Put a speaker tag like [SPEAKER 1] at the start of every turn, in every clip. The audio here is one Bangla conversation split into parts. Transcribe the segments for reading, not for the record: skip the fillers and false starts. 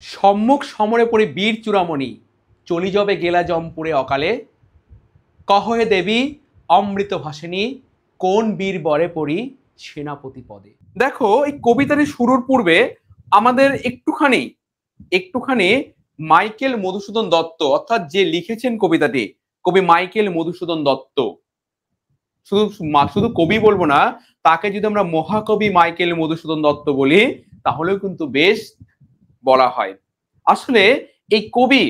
[SPEAKER 1] সম্মুখ সমরে পড়ে বীর চূড়ামণি চলি যবে গেলা জমপুরে অকালে কহে দেবী অমৃত ভাসিনী কোন বীর বরে পড়ি সেনাপতি পদে। দেখো এই কবিতাটি শুরুর পূর্বে আমাদের একটুখানি মাইকেল মধুসূদন দত্ত অর্থাৎ যে লিখেছেন কবিতাটি কবি মাইকেল মধুসূদন দত্ত, শুধু শুধু কবি বলবো না, তাকে যদি আমরা মহাকবি মাইকেল মধুসূদন দত্ত বলি তাহলেও কিন্তু বেশ বলা হয়। আসলে এই কবি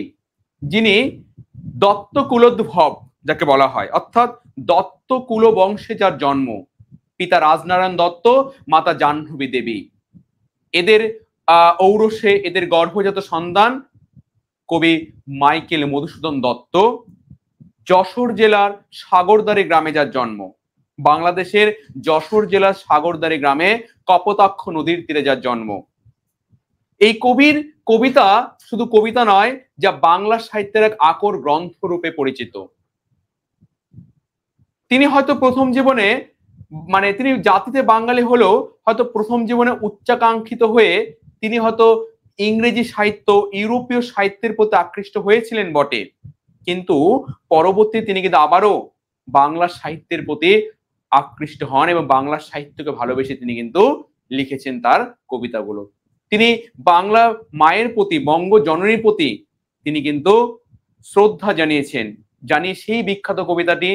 [SPEAKER 1] যিনি দত্ত কুলোদ্ভব যাকে বলা হয়, অর্থাৎ দত্ত কুল বংশে যার জন্ম, পিতা রাজনারায়ণ দত্ত, মাতা জাহ্নবী দেবী, এদের ঔরসে এদের গর্ভজাত সন্তান কবি মাইকেল মধুসূদন দত্ত। যশোর জেলার সাগরদাড়ি গ্রামে যার জন্ম, বাংলাদেশের যশোর জেলার সাগরদাড়ি গ্রামে কপোতাক্ষ নদীর তীরে যার জন্ম। এই কবির কবিতা শুধু কবিতা নয়, যা বাংলা সাহিত্যের এক আকর গ্রন্থ রূপে পরিচিত। তিনি হয়তো প্রথম জীবনে তিনি জাতিতে বাঙালি হলেও হয়তো প্রথম জীবনে উচ্চাকাঙ্ক্ষিত হয়ে তিনি হয়তো ইংরেজি সাহিত্য, ইউরোপীয় সাহিত্যের প্রতি আকৃষ্ট হয়েছিলেন বটে, কিন্তু পরবর্তী তিনি কিন্তু আবারও বাংলা সাহিত্যের প্রতি আকৃষ্ট হন এবং বাংলা সাহিত্যকে ভালোবেসে তিনি কিন্তু লিখেছেন তার কবিতাগুলো। তিনি বাংলা মায়ের প্রতি, বঙ্গ জননীর প্রতি তিনি কিন্তু শ্রদ্ধা জানিয়েছেন। জানিয়ে সেই বিখ্যাত কবিতাটি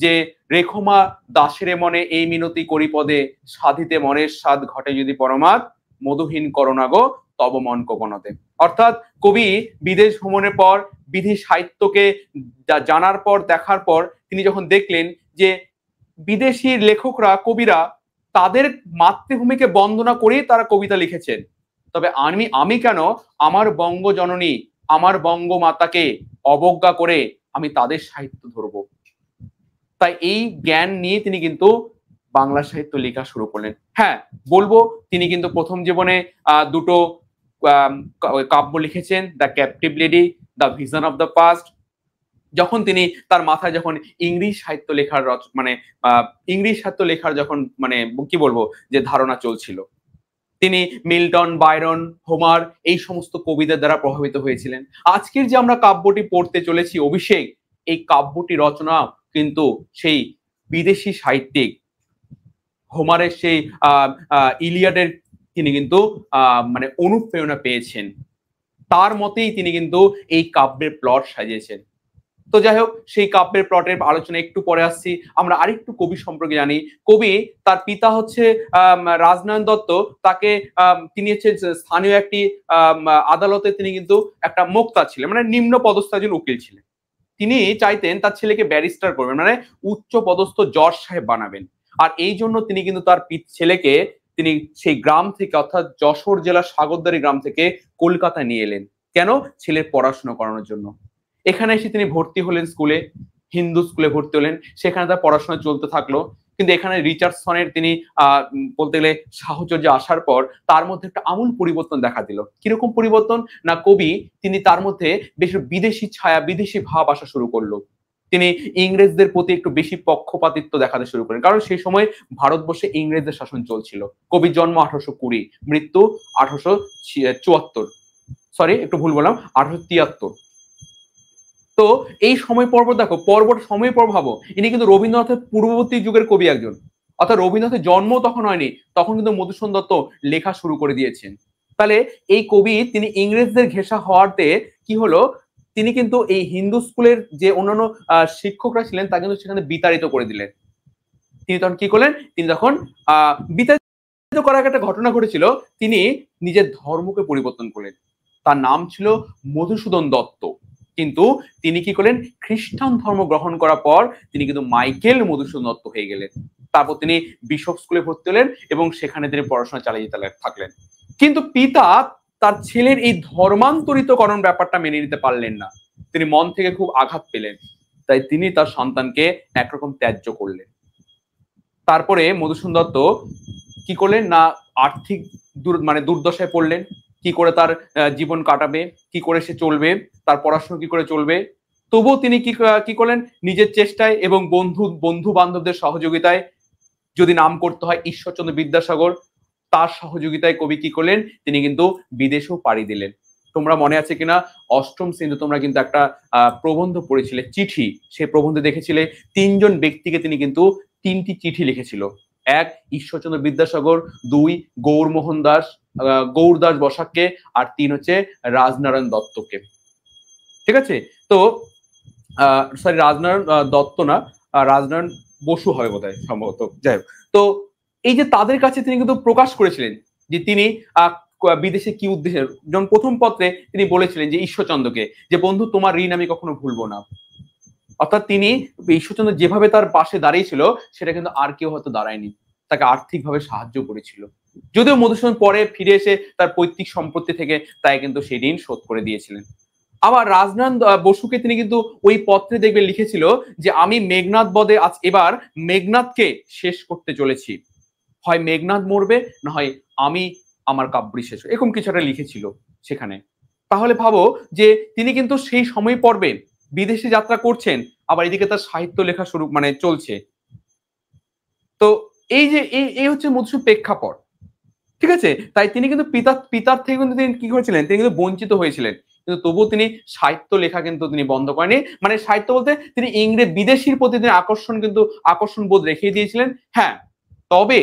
[SPEAKER 1] যে রেখমা দাসের মনে এই মিনতি করি পদে সাধিতে মনের স্বাদ ঘটে যদি পরমাৎ মধুহীন করোনাগো তব মন কোকনতে। অর্থাৎ কবি বিদেশ ভ্রমণের পর বিধি সাহিত্যকে জানার পর দেখার পর তিনি যখন দেখলেন যে বিদেশি লেখকরা, কবিরা তাদের মাতৃভূমিকে বন্দনা করেই তারা কবিতা লিখেছেন, তবে আমি কেন আমার বঙ্গ জননী, আমার বঙ্গমাতাকে অবজ্ঞা করে আমি তাদের সাহিত্য ধরবো। তাই এই জ্ঞান নিয়ে তিনি কিন্তু বাংলা সাহিত্য লেখা শুরু করলেন। হ্যাঁ, বলবো তিনি কিন্তু প্রথম জীবনে দুটো কাব্য লিখেছেন, the captive lady, the vision of the past. যখন তিনি তার মাথায় যখন ইংরেজি সাহিত্য লেখার যখন কি বলবো যে ধারণা চলছিল, তিনি মিল্টন, বায়রন, হোমার এই সমস্ত কবিদের দ্বারা প্রভাবিত হয়েছিলেন। আজকের যে আমরা কাব্যটি পড়তে চলেছি অভিষেক, এই কাব্যটি রচনা কিন্তু সেই বিদেশি সাহিত্যিক হোমারের সেই ইলিয়াডের তিনি কিন্তু অনুপ্রেরণা পেয়েছেন, তার মতেই তিনি কিন্তু এই কাব্যের প্লট সাজিয়েছেন। তো যাই হোক, সেই কাব্যের প্লটের আলোচনা একটু পরে আসছি। আমরা আরেকটু কবি সম্পর্কে জানি। কবি, তার পিতা হচ্ছে রাজনারায়ণ দত্ত, তাকে তিনি হচ্ছে স্থানীয় একটি আদালতে তিনি কিন্তু একটা মোক্তা ছিলেন, নিম্ন পদস্থ একজন উকিল ছিলেন। তিনি চাইতেন তার ছেলেকে ব্যারিস্টার করবেন, উচ্চ পদস্থ জজ সাহেব বানাবেন। আর এই জন্য তিনি কিন্তু তার ছেলেকে তিনি সেই গ্রাম থেকে, অর্থাৎ যশোর জেলার সাগরদাড়ি গ্রাম থেকে কলকাতা নিয়ে এলেন। কেন? ছেলের পড়াশোনা করানোর জন্য। এখানে এসে তিনি ভর্তি হলেন স্কুলে, হিন্দু স্কুলে ভর্তি হলেন। সেখানে তার পড়াশোনা চলতে থাকলো। কিন্তু এখানে রিচার্ডসনের তিনি বলতে গেলে সাহচর্য আসার পর তার মধ্যে একটা আমূল পরিবর্তন দেখা দিল। কিরকম পরিবর্তন? না, কবি তিনি তার মধ্যে বেশ বিদেশি ছায়া, বিদেশি ভাব আসা শুরু করলো। তিনি ইংরেজদের প্রতি একটু বেশি পক্ষপাতিত্ব দেখাতে শুরু করেন, কারণ সেই সময় ভারতবর্ষে ইংরেজদের শাসন চলছিল। কবির জন্ম 1820, মৃত্যু 1874, সরি একটু ভুল বললাম, 1873। তো এই সময় পর্ব দেখো, সময় পর্ব ভাবো, ইনি কিন্তু রবীন্দ্রনাথের পূর্ববর্তী যুগের কবি একজন, অর্থাৎ রবীন্দ্রনাথের জন্ম তখন হয়নি, তখন কিন্তু মধুসূদন দত্ত লেখা শুরু করে দিয়েছেন। তাহলে এই কবি তিনি ইংরেজদের ঘেঁষা হওয়াতে কি হলো, তিনি কিন্তু এই হিন্দু স্কুলের যে অন্যান্য শিক্ষকরা ছিলেন তা কিন্তু সেখানে বিতাড়িত করে দিলেন। তিনি তখন কি করলেন, তিনি তখন বিতাড়িত করার একটা ঘটনা ঘটেছিল, তিনি নিজের ধর্মকে পরিবর্তন করলেন। তার নাম ছিল মধুসূদন দত্ত, কিন্তু তিনি কি করলেন, খ্রিস্টান ধর্ম গ্রহণ করার পর তিনি কিন্তু মাইকেল মধুসূদন দত্ত হয়ে গেলেন। তারপর তিনি বিশপ স্কুলে ভর্তি হলেন এবং সেখানে তিনি পড়াশোনা চালিয়ে যেতে থাকলেন। কিন্তু পিতা তার ছেলের এই ধর্মান্তরিতকরণ ব্যাপারটা মেনে নিতে পারলেন না। তিনি মন থেকে খুব আঘাত পেলেন, তাই তিনি তার সন্তানকে একরকম ত্যায্য করলেন। তারপরে মধুসূদন দত্ত কি করলেন না, আর্থিক দুর্দশায় পড়লেন। কি করে তার জীবন কাটাবে, কি করে সে চলবে, তার পড়াশোনা কি করে চলবে। তবুও তিনি কি করলেন, নিজের চেষ্টায় এবং বন্ধু বান্ধবদের সহযোগিতায়, যদি নাম করতে হয় ঈশ্বরচন্দ্র বিদ্যাসাগর, তার সহযোগিতায় কবি কি করলেন, তিনি কিন্তু বিদেশেও পাড়ি দিলেন। তোমরা মনে আছে কিনা অষ্টম শ্রেণীতে তোমরা কিন্তু একটা প্রবন্ধ পড়েছিলে, চিঠি। সেই প্রবন্ধে দেখেছিলে তিনজন ব্যক্তিকে তিনি কিন্তু তিনটি চিঠি লিখেছিল। এক, ঈশ্বরচন্দ্র বিদ্যাসাগর, দুই, গৌরমোহন দাস, গৌরদাস বসাককে, আর তিন হচ্ছে রাজনারায়ণ দত্তকে। ঠিক আছে? তো সরি, রাজনারায়ণ দত্ত না, রাজনারায়ণ বসু হবে বোধহয় সম্ভবত, যাই হোক। তো এই যে তাদের কাছে তিনি কিন্তু প্রকাশ করেছিলেন যে তিনি বিদেশে কি উদ্দেশ্যে, যেমন প্রথম পত্রে তিনি বলেছিলেন যে ঈশ্বরচন্দ্রকে, যে বন্ধু তোমার ঋণ আমি কখনো ভুলবো না। অর্থাৎ তিনি ঈশ্বরচন্দ্র যেভাবে তার পাশে দাঁড়িয়েছিল সেটা কিন্তু আর কেউ হয়তো দাঁড়ায়নি, তাকে আর্থিকভাবে সাহায্য করেছিল। যদিও মধুসূদন পরে ফিরে এসে তার পৈতৃক সম্পত্তি থেকে তাই কিন্তু সেই ঋণ শোধ করে দিয়েছিলেন। আবার রাজনারায়ণ বসুকে তিনি কিন্তু ওই পত্রে দেখবে লিখেছিল যে আমি মেঘনাদ বধে আজ এবার মেঘনাদকে শেষ করতে চলেছি, হয় মেঘনাদ মরবে না হয় আমি আমার কাব্যি শেষ, এরকম কিছু একটা লিখেছিল সেখানে। তাহলে ভাবো যে তিনি কিন্তু সেই সময় পর্বে বিদেশে যাত্রা করছেন, আবার এদিকে তার সাহিত্য লেখা শুরু চলছে। তো এই যে এই হচ্ছে মধুসূদন প্রেক্ষাপট। ঠিক আছে? তাই তিনি কিন্তু পিতার থেকে কিন্তু তিনি কি করেছিলেন, তিনি কিন্তু বঞ্চিত হয়েছিলেন, কিন্তু তবুও তিনি সাহিত্য লেখা কিন্তু তিনি বন্ধ করেনি। মানে সাহিত্য বলতে তিনি বিদেশির প্রতি তিনি আকর্ষণ বোধ রেখে দিয়েছিলেন। হ্যাঁ, তবে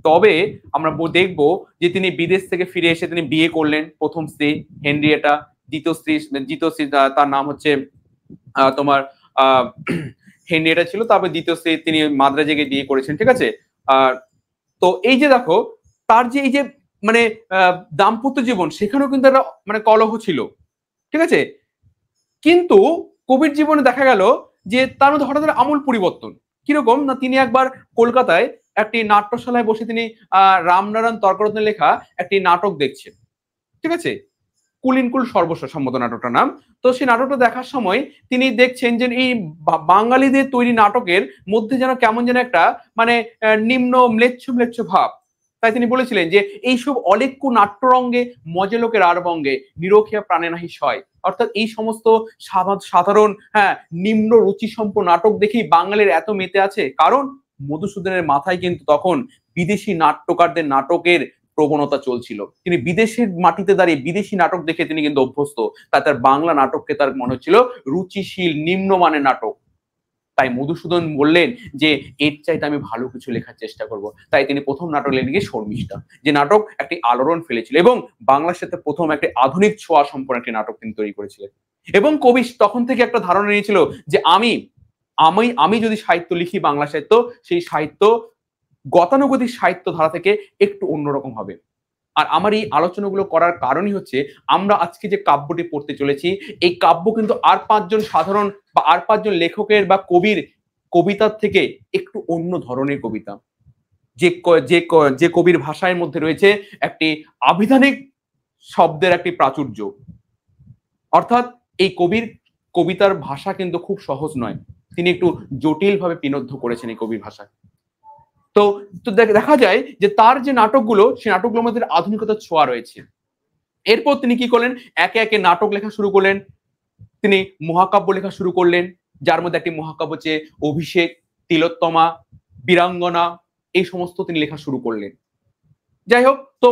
[SPEAKER 1] তবে আমরা দেখবো যে তিনি বিদেশ থেকে ফিরে এসে তিনি বিয়ে করলেন। প্রথম স্ত্রী হেনরিয়েটা, দ্বিতীয় স্ত্রী তার নাম হচ্ছে তোমার হেনরিয়েটা ছিল। তারপর দ্বিতীয় স্ত্রী তিনি মাদ্রাজে গিয়ে বিয়ে করেছেন। ঠিক আছে? তো এই যে দেখো তার যে এই যে মানে দাম্পত্য জীবন, সেখানেও কিন্তু একটা মানে কলহ ছিল। ঠিক আছে? কিন্তু কবির জীবনে দেখা গেল যে তার মধ্যে হঠাৎ আমূল পরিবর্তন। কিরকম না, তিনি একবার কলকাতায় একটি নাট্যশালায় বসে তিনি রামনারায়ণ তর্করত্নের লেখা একটি নাটক দেখছেন। ঠিক আছে? কুলিনকুল সর্বস্ব সম্মত নাটকটার নাম। তো সেই নাটকটা দেখার সময় তিনি দেখছেন যে এই বাঙালিদের তৈরি নাটকের মধ্যে যেন কেমন যেন একটা মানে নিম্ন ম্লেচ্ছ ভাব। তাই তিনি বলেছিলেন যে এইসব অলেখ্য নাট্যরঙ্গে মজে লোকের আর বঙ্গে নিরখিয়া প্রাণে নাহি সয়। অর্থাৎ এই সমস্ত সাধারণ নিম্ন রুচি সম্পন্ন নাটক দেখেই বাঙালির এত মেতে আছে, কারণ মধুসূদনের মাথায় কিন্তু তখন বিদেশি নাট্যকারদের নাটকের প্রবণতা চলছিল। তিনি বিদেশের মাটিতে দাঁড়িয়ে বিদেশি নাটক দেখে তিনি কিন্তু অভ্যস্ত, তাই তার বাংলা নাটককে তার মনে হচ্ছিল রুচিশীল নিম্নমানের নাটক। তাই মধুসূদন বললেন যে এর চাইতে আমি ভালো কিছু লেখার চেষ্টা করব। তাই তিনি প্রথম নাটক লিখে শর্মিষ্ঠা, যে নাটক একটি আলোড়ন ফেলেছিল এবং বাংলার সাথে প্রথম একটি আধুনিক ছোঁয়া সম্পন্ন একটি নাটক তিনি তৈরি করেছিলেন। এবং কবি তখন থেকে একটা ধারণা নিয়েছিল যে আমি যদি সাহিত্য লিখি, বাংলা সাহিত্য, সেই সাহিত্য গতানুগতিক সাহিত্য ধারা থেকে একটু অন্যরকম হবে। আর আমার এই আলোচনাগুলো করার কারণই হচ্ছে আমরা আজকে যে কাব্যটি পড়তে চলেছি, এই কাব্য কিন্তু আর পাঁচজন সাধারণ বা আর পাঁচজন লেখকের বা কবির কবিতার থেকে একটু অন্য ধরনের কবিতা। যে কবির ভাষার মধ্যে রয়েছে একটি আবিধানিক শব্দের একটি প্রাচুর্য। অর্থাৎ এই কবিতার ভাষা কিন্তু খুব সহজ নয়, তিনি একটু জটিল ভাবে পিনদ্ধ করেছেন এই কবির ভাষায়। তো দেখা যায় যে তার যে নাটকগুলো, সেই নাটকগুলোর মধ্যে আধুনিকতার ছোঁয়া রয়েছে। এরপর তিনি কি করলেন, একে একে নাটক লেখা শুরু করলেন, তিনি মহাকাব্য লেখা শুরু করলেন, যার মধ্যে একটি মহাকাব্য হচ্ছে অভিষেক, তিলোত্তমা, বীরাঙ্গনা, এই সমস্ত তিনি লেখা শুরু করলেন। যাই হোক, তো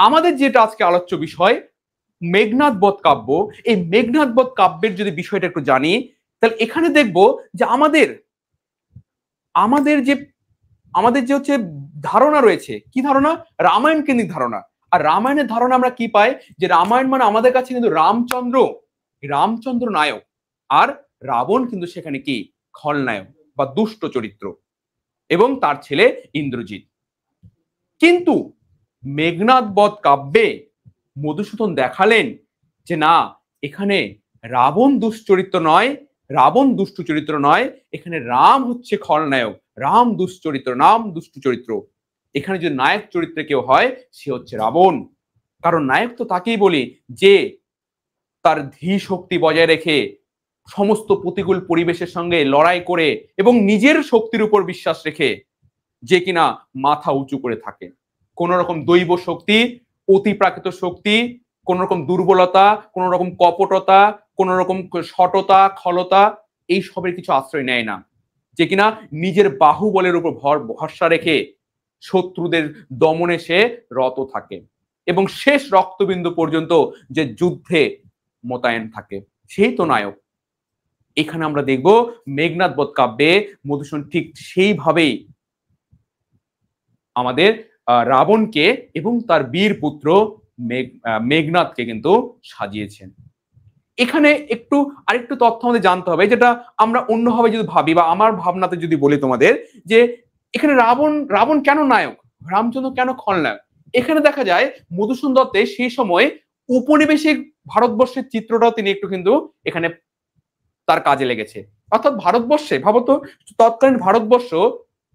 [SPEAKER 1] আমাদের যেটা আজকে আলোচ্য বিষয় মেঘনাদ বধ কাব্য, এই মেঘনাদ বধ কাব্যের যদি বিষয়টা একটু জানি, তাহলে এখানে দেখবো যে আমাদের যে হচ্ছে ধারণা রয়েছে, কি ধারণা, রামায়ণ কেন্দ্রিক ধারণা। আর রামায়ণের ধারণা আমরা কি পাই, যে রামায়ণ মানে আমাদের কাছে কিন্তু রামচন্দ্র নায়ক, আর রাবণ কিন্তু সেখানে কি খলনায়ক বা দুষ্ট চরিত্র, এবং তার ছেলে ইন্দ্রজিৎ। কিন্তু মেঘনাদ বধ কাব্যে মধুসূদন দেখালেন যে না, এখানে রাবণ দুষ্ট চরিত্র নয়, এখানে রাম হচ্ছে খলনায়ক, রাম দুষ্ট চরিত্র। এখানে যদি নায়ক চরিত্রে কেউ হয়, সে হচ্ছে রাবণ। কারণ নায়ক তো তাকেই বলি যে তার ধী শক্তি বজায় রেখে সমস্ত প্রতিকূল পরিবেশের সঙ্গে লড়াই করে এবং নিজের শক্তির উপর বিশ্বাস রেখে যে কিনা মাথা উঁচু করে থাকে। কোন রকম দৈব শক্তি, অতিপ্রাকৃত শক্তি, কোন রকম দুর্বলতা, কোন রকম কপটতা, কোন রকম সটতা, খলতা, এই সবের কিছু আশ্রয় নেয় না, যে কিনা নিজের বাহুবলের উপর ভরসা রেখে শত্রুদের দমনে সে রত থাকে। এবং শেষ রক্তবিন্দু পর্যন্ত যে যুদ্ধে মোতায়েন থাকে, সেই তো নায়ক। এখানে আমরা দেখব মেঘনাদ বধ কাব্যে মধুসূদন ঠিক সেইভাবেই আমাদের রাবণকে এবং তার বীর পুত্র মেঘনাদকে কিন্তু সাজিয়েছেন। এখানে একটু আরেকটু তথ্য আমাদের জানতে হবে, যেটা আমরা অন্যভাবে যদি ভাবি বা আমার ভাবনাতে যদি বলি তোমাদের, যে এখানে রাবণ কেন নায়ক, রামচন্দ্র কেন খলনায়ক। এখানে দেখা যায় মধুসূদন দত্তের সেই সময় উপনিবেশিক ভারতবর্ষের চিত্রটাও তিনি একটু কিন্তু এখানে তার কাজে লেগেছে। অর্থাৎ ভারতবর্ষে ভাবতো তৎকালীন ভারতবর্ষ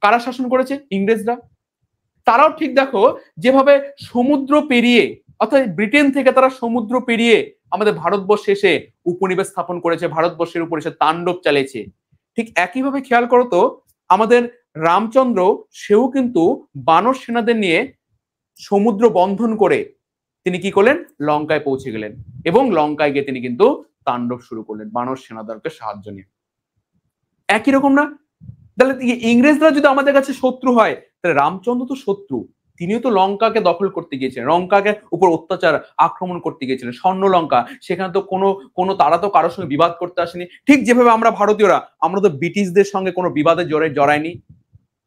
[SPEAKER 1] কারা শাসন করেছে? ইংরেজরা। তারাও ঠিক দেখো যেভাবে সমুদ্র পেরিয়ে, অর্থাৎ ব্রিটেন থেকে তারা সমুদ্র পেরিয়ে আমাদের ভারতবর্ষে এসে উপনিবেশ স্থাপন করেছে, ভারতবর্ষের উপর এসে তাণ্ডব চালিয়েছে। ঠিক একইভাবে খেয়াল করো তো আমাদের রামচন্দ্র, সেও কিন্তু বানর সেনাদের নিয়ে সমুদ্র বন্ধন করে তিনি কি করলেন? লঙ্কায় পৌঁছে গেলেন এবং লঙ্কায় গিয়ে তিনি কিন্তু তাণ্ডব শুরু করলেন বানর সেনাদলকে সাহায্য নিয়ে। একই রকম না? তাহলে ইংরেজরা যদি আমাদের কাছে শত্রু হয়, তাহলে রামচন্দ্র তো শত্রু, তিনিও তো লঙ্কাকে দখল করতে গিয়েছিলেন, লঙ্কাকে উপর অত্যাচার আক্রমণ করতে গিয়েছিলেন, স্বর্ণ লঙ্কা। সেখানে তো কোনো তারা তো কারোর সঙ্গে বিবাদ করতে আসেনি। ঠিক যেভাবে আমরা ভারতীয়রা, আমরা তো ব্রিটিশদের সঙ্গে কোনো বিবাদে জড়াইনি,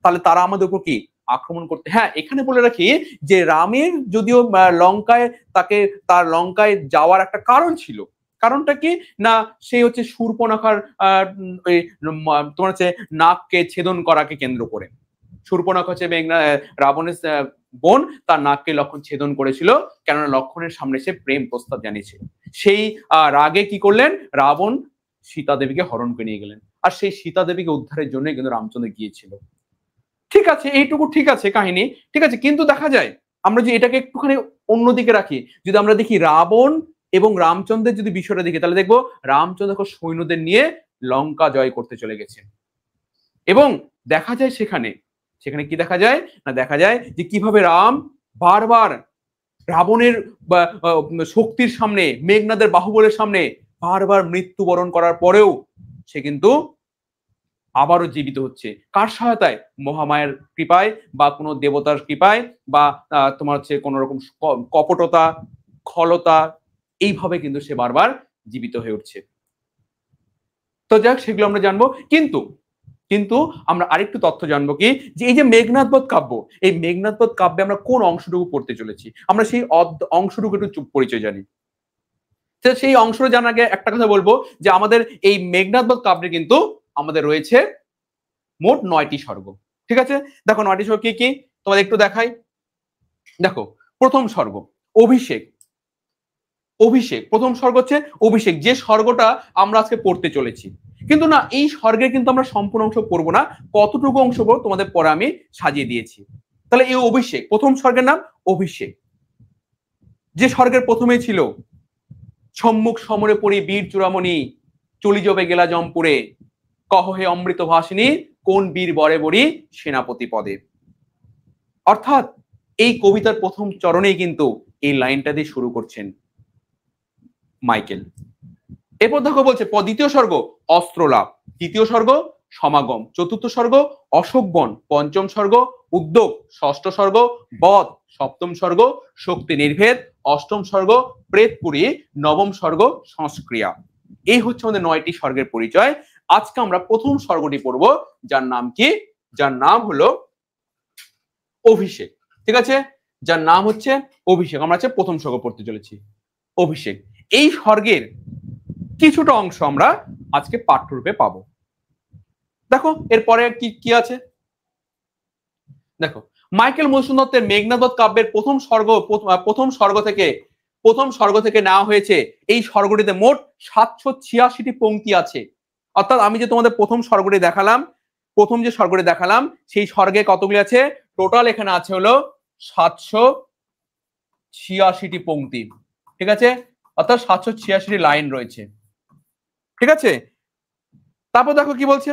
[SPEAKER 1] তাহলে তারা আমাদের উপর কি আক্রমণ করতে। হ্যাঁ, এখানে বলে রাখি যে রামের যদিও লঙ্কায় তার লঙ্কায় যাওয়ার একটা কারণ ছিল। কারণটা কি না, সে হচ্ছে শূর্পণখার তোমার হচ্ছে নাককে ছেদন করাকে কেন্দ্র করে। শূর্পণখা হচ্ছে রাবণের বোন, তার নাককে লক্ষণ ছেদন করেছিল, কেননা লক্ষণের সামনে সে প্রেম প্রস্তাব জানিয়েছিল। সেই রাগে কি করলেন? রাবণ সীতা দেবীকে হরণ করে নিয়ে গেলেন, আর সেই সীতা দেবীকে উদ্ধারের জন্য কিন্তু রামচন্দ্র গিয়েছিল। ঠিক আছে, এইটুকু ঠিক আছে কাহিনী, ঠিক আছে। কিন্তু দেখা যায় আমরা যদি এটাকে একটুখানি অন্যদিকে রাখি, যদি আমরা দেখি রাবণ এবং রামচন্দ্রের যদি বিষয়টা দেখি, তাহলে দেখবো রামচন্দ্র সৈন্যদের নিয়ে লঙ্কা জয় করতে চলে গেছেন। এবং দেখা যায় সেখানে কি দেখা যায় না, দেখা যায় যে কিভাবে রাম বারবার রাবণের শক্তির সামনে, মেঘনাদের বাহুবলের সামনে বারবার মৃত্যুবরণ করার পরেও সে কিন্তু আবারও জীবিত হচ্ছে। কার সহায়তায়? মহামায়ের কৃপায় বা কোনো দেবতার কৃপায় বা তোমার হচ্ছে কোন রকম কপটতা, খলতা, এইভাবে কিন্তু সে বারবার জীবিত হয়ে উঠছে। তো যাক, সেগুলো আমরা জানবো। কিন্তু আমরা আরেকটু তথ্য জানবো কি, যে এই যে মেঘনাদ বধ কাব্য, এই মেঘনাদ বধ কাব্যে আমরা কোন অংশটুকু পড়তে চলেছি, আমরা সেই অংশটুকু একটু পরিচয় জানি। সেই অংশটা জানার আগে একটা কথা বলবো, যে আমাদের এই মেঘনাদ বধ কাব্যে কিন্তু আমাদের রয়েছে মোট 9টি স্বর্গ। ঠিক আছে, দেখো 9টি স্বর্গ কি কি তোমাদের একটু দেখাই। দেখো, প্রথম স্বর্গ অভিষেক। প্রথম স্বর্গ হচ্ছে অভিষেক, যে স্বর্গটা আমরা আজকে পড়তে চলেছি। কিন্তু না, এই স্বর্গের কিন্তু আমরা সম্পূর্ণ অংশ পড়বো না, কতটুকু অংশ পড়বো তোমাদের পরে আমি সাজিয়ে দিয়েছি। তাহলে এই অভিষেক, প্রথম স্বর্গের নাম অভিষেক। যে স্বর্গের প্রথমে ছিল সম্মুখ সমরে পড়ি বীর চূড়ামণি, চলি যবে গেলা জমপুরে, কহ হে অমৃত ভাসিনী, কোন বীর বরে বরি সেনাপতি পদে। অর্থাৎ এই কবিতার প্রথম চরণেই কিন্তু এই লাইনটা দিয়ে শুরু করছেন মাইকেল। এরপর দেখো বলছে দ্বিতীয় স্বর্গ অস্ত্রলাভ, তৃতীয় স্বর্গ সমাগম, চতুর্থ স্বর্গ অশোকবন, পঞ্চম স্বর্গ উদ্যোগ, ষষ্ঠ স্বর্গ বধ, সপ্তম স্বর্গ শক্তি নির্ভেদ, অষ্টম স্বর্গ প্রেতপুরী, নবম স্বর্গ সংস্ক্রিয়া। এই হচ্ছে আমাদের 9টি স্বর্গের পরিচয়। আজকে আমরা প্রথম স্বর্গটি পড়বো, যার নাম কি? যার নাম হলো অভিষেক। ঠিক আছে, যার নাম হচ্ছে অভিষেক। আমরা আজকে প্রথম স্বর্গ পড়তে চলেছি, অভিষেক। এই স্বর্গের কিছুটা অংশ আমরা আজকে পাঠ্যরূপে পাবো। দেখো এরপরে কি আছে। দেখো, মাইকেল মধুসূদন দত্তের মেঘনাদ বধ কাব্যের প্রথম স্বর্গ থেকে নেওয়া হয়েছে। এই স্বর্গটিতে মোট 786টি পংক্তি আছে। অর্থাৎ আমি যে তোমাদের প্রথম স্বর্গটি দেখালাম, সেই স্বর্গে কতগুলি আছে? টোটাল এখানে আছে হলো 786টি পংক্তি। ঠিক আছে, অর্থাৎ 786টি লাইন রয়েছে। ঠিক আছে, তারপর দেখো কি বলছে,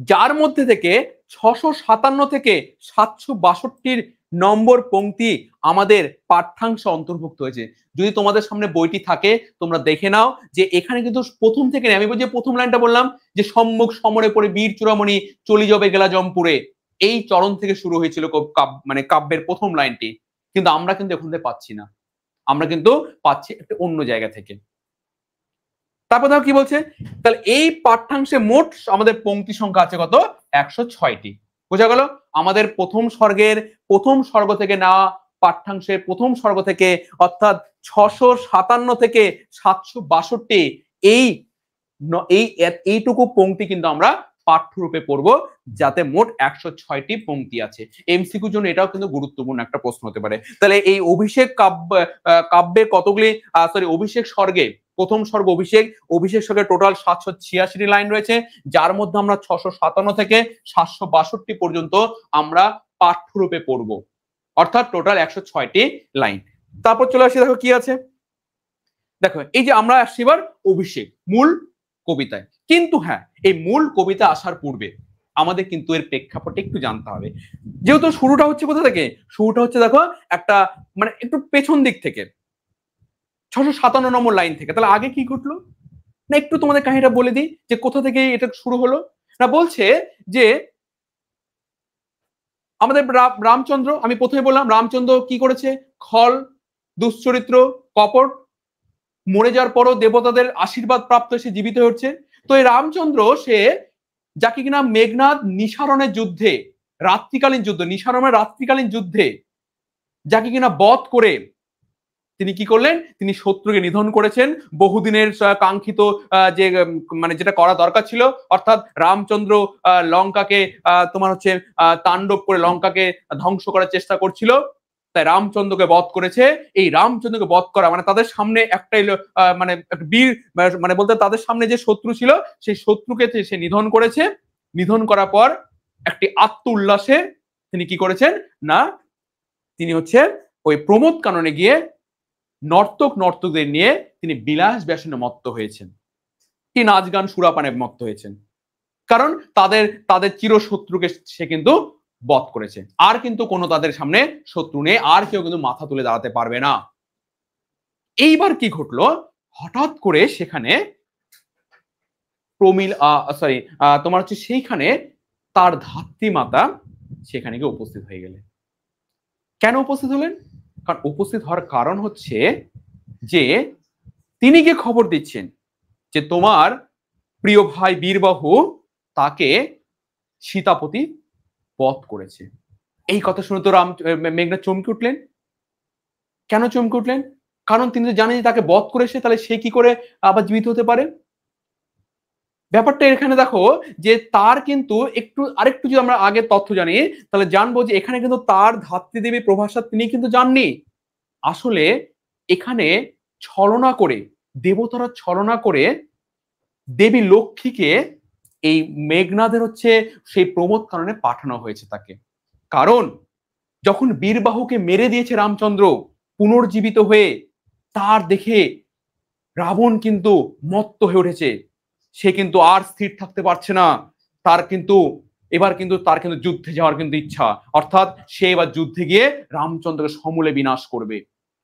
[SPEAKER 1] যার মধ্যে থেকে 657 থেকে 762 নম্বর পংক্তি আমাদের পাঠ্যাংশ অন্তর্ভুক্ত হয়েছে। যদি তোমাদের সামনে বইটি থাকে তোমরা দেখে নাও, যে এখানে কিন্তু প্রথম থেকে আমি যে প্রথম লাইনটা বললাম, যে সম্মুখ সমরে পড়ে বীর চূড়ামণি চলি যবে গেলা জমপুরে, এই চরণ থেকে শুরু হয়েছিল মানে কাব্যের প্রথম লাইনটি। কিন্তু আমরা কিন্তু এখান থেকে পাচ্ছি না, আমরা কিন্তু পাচ্ছি একটা অন্য জায়গা থেকে। তারপর দেখো কি বলছে, তাহলে এই পাঠ্যাংশে মোট আমাদের পংক্তি সংখ্যা আছে কত, 106টি। বোঝা গেল আমাদের প্রথম স্বর্গের প্রথম স্বর্গ থেকে নেওয়া পাঠ্যাংশের প্রথম স্বর্গ থেকে, অর্থাৎ 657 থেকে 762 এই এইটুকু পংক্তি কিন্তু আমরা পাঠ্যরূপে পড়বো, যাতে মোট 106টি পংক্তি আছে। এমসিকিউর জন্য এটাও কিন্তু গুরুত্বপূর্ণ একটা প্রশ্ন হতে পারে। তাহলে এই অভিষেক কাব্যে কতগুলি অভিষেক স্বর্গে, প্রথম স্বর্গ অভিষেক স্বর্গে টোটাল 786টি লাইন রয়েছে, যার মধ্যে আমরা 657 থেকে 762 পর্যন্ত আমরা পাঠ্যরূপে পড়বো, অর্থাৎ টোটাল 106টি লাইন। তারপর চলে আসি, দেখো কি আছে, দেখো এই যে আমরা আসছি এবার অভিষেক মূল কবিতায়। কিন্তু হ্যাঁ, এই মূল কবিতা আসার পূর্বে আমাদের কিন্তু এর প্রেক্ষাপটে একটু জানতে হবে। যেহেতু শুরুটা হচ্ছে কোথা থেকে, শুরুটা হচ্ছে দেখো একটা মানে একটু পেছন দিক থেকে, 657 নম্বর লাইন থেকে। তাহলে আগে কি ঘটলো না, একটু তোমাদের কাহিনীটা বলে দিই যে কোথা থেকে এটা শুরু হলো। না বলছে যে আমাদের রামচন্দ্র, আমি প্রথমে বললাম রামচন্দ্র কি করেছে, খল, দুশ্চরিত্র, কপট, মরে যাওয়ার পরও দেবতাদের আশীর্বাদ প্রাপ্ত সে জীবিত হচ্ছে। তো এই রামচন্দ্র সে যাকে কিনা মেঘনাদ নিসারণের যুদ্ধে, রাত্রিকালীন যুদ্ধ, নিসারণের রাত্রিকালীন যুদ্ধে যাকে কিনা বধ করে তিনি কি করলেন, তিনি শত্রুকে নিধন করেছেন। বহুদিনের কাঙ্ক্ষিত যে মানে যেটা করা দরকার ছিল, অর্থাৎ রামচন্দ্র লঙ্কাকে তোমার হচ্ছে তাণ্ডব করে লঙ্কাকে ধ্বংস করার চেষ্টা করছিল, তাই রামচন্দ্রকে বধ করেছে। এই রামচন্দ্রকে বধ করা মানে তাদের সামনে একটাই মানে বীর, মানে বলতে তাদের সামনে যে শত্রু ছিল সেই শত্রুকে সে নিধন করেছে। নিধন করার পর একটি আত্ম উল্লাসে তিনি কি করেছেন না, তিনি হচ্ছে ওই প্রমোদ কাননে গিয়ে নর্তকদের নিয়ে তিনি বিলাস ব্যসনে মত্ত হয়েছেন, কি নাচ গান সুরাপানে মত্ত হয়েছেন, কারণ তাদের চিরশত্রুকে সে কিন্তু বধ করেছে। আর কিন্তু কোনো তাদের সামনে শত্রু নেই, আর কেউ কিন্তু মাথা তুলে দাঁড়াতে পারবে না। এইবার কি ঘটলো, হঠাৎ করে সেখানে তোমার হচ্ছে সেইখানে তার ধাত্রী মাতা সেখানে গিয়ে উপস্থিত হয়ে গেলেন। কেন উপস্থিত হলেন, কারণ উপস্থিত হওয়ার কারণ হচ্ছে যে তিনি গিয়ে খবর দিচ্ছেন যে তোমার প্রিয় ভাই বীরবাহু তাকে সীতাপতি বধ করেছে। এই কথা শুনে তো মেঘনাদ চমকে উঠলেন। কেন চমকে উঠলেন, কারণ তিনি তো জানেন যে তাকে বধ করেছে, তাহলে সে কি করে আবার জীবিত হতে পারে। ব্যাপারটা এখানে দেখো যে তার কিন্তু আরেকটু যদি আমরা আগে তথ্য জানি তাহলে জানবো যে এখানে কিন্তু তার ধাত্রী দেবী প্রভাষা তিনি কিন্তু জাননি। আসলে এখানে ছলনা করে, দেবতারা ছলনা করে দেবী লক্ষ্মীকে এই মেঘনাদের হচ্ছে সেই প্রমোদ কাননে পাঠানো হয়েছে তাকে। কারণ যখন বীরবাহুকে মেরে দিয়েছে রামচন্দ্র পুনর্জীবিত হয়ে, তার দেখে রাবণ কিন্তু মত্ত হয়ে উঠেছে, সে কিন্তু আর স্থির থাকতে পারছে না। তার কিন্তু যুদ্ধে যাওয়ার কিন্তু ইচ্ছা, অর্থাৎ সে এবার যুদ্ধে গিয়ে রামচন্দ্রকে সমূলে বিনাশ করবে।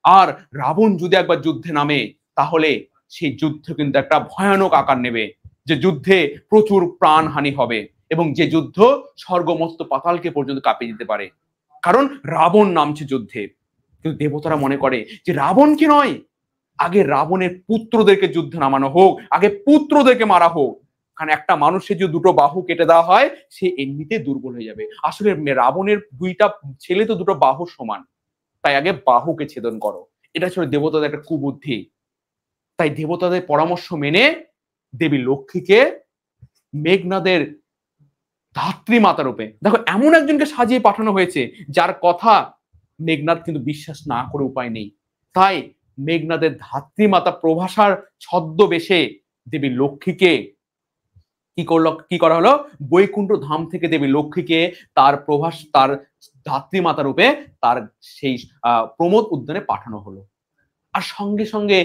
[SPEAKER 1] আর রাবণ যদি একবার যুদ্ধে নামে তাহলে সেই যুদ্ধ কিন্তু একটা ভয়ানক আকার নেবে, যে যুদ্ধে প্রচুর প্রাণহানি হবে এবং যে যুদ্ধ স্বর্গমস্ত পাতালকে পর্যন্ত কাঁপিয়ে দিতে পারে। কারণ রাবণ নামছে যুদ্ধে। কিন্তু দেবতারা মনে করে যে রাবণকে নয়, আগে রাবণের পুত্রদেরকে যুদ্ধে নামানো হোক, আগে পুত্রদেরকে মারা হোক। কারণ একটা মানুষের যদি দুটো বাহু কেটে দেওয়া হয় সে এমনিতে দুর্বল হয়ে যাবে। আসলে রাবণের দুইটা ছেলে তো দুটো বাহু সমান, তাই আগে বাহুকে ছেদন করো। এটা ছিল দেবতাদের একটা কুবুদ্ধি। তাই দেবতাদের পরামর্শ মেনে দেবী লক্ষ্মীকে মেঘনাদের ধাত্রী মাতা রূপে, দেখো এমন একজনকে সাজিয়ে পাঠানো হয়েছে যার কথা মেঘনাদ কিন্তু বিশ্বাস না করে উপায় নেই। তাই মেঘনাদের ধাত্রী মাতা প্রভাষার ছদ্মবেশে দেবী লক্ষ্মীকে কি করা হলো, বৈকুণ্ঠ ধাম থেকে দেবী লক্ষ্মীকে তার ধাত্রী মাতা রূপে তার সেই প্রমোদ উদ্যানে পাঠানো হলো। আর সঙ্গে সঙ্গে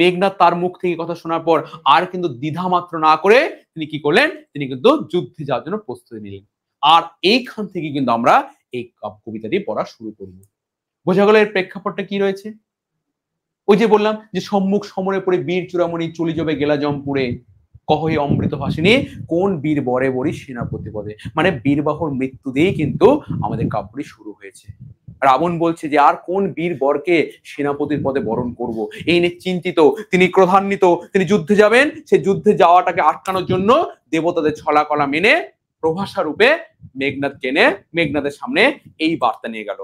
[SPEAKER 1] মেঘনাদ তার মুখ থেকে কথা শোনার পর আর কিন্তু দ্বিধা মাত্র না করে তিনি কি করলেন, তিনি কিন্তু যুদ্ধে যাওয়ার জন্য প্রস্তুতি নিলেন। আর এইখান থেকে কিন্তু আমরা এই কবিতাটি পড়া শুরু করব। বোঝা গেল এর প্রেক্ষাপটটা কি রয়েছে। ওই যে বললাম যে সম্মুখ সমরে পড়ে বীর চূড়ামণি চলি যাবে গেলা জমপুরে, কহে অমৃত ভাসিনী কোন বীর বরে বরি সেনাপতি পদে। মানে বীরবাহুর মৃত্যু দিয়েই কিন্তু আমাদের কাব্যটি শুরু হয়েছে। রাবণ বলছে যে আর কোন বীর বরকে সেনাপতির পদে বরণ করব, এই নিয়ে চিন্তিত, তিনি ক্রোধান্বিত, তিনি যুদ্ধে যাবেন। সে যুদ্ধে যাওয়াটাকে আটকানোর জন্য দেবতাদের ছলা কলা মেনে প্রভাষা রূপে মেঘনাদকে এনে মেঘনাদের সামনে এই বার্তা নিয়ে গেল।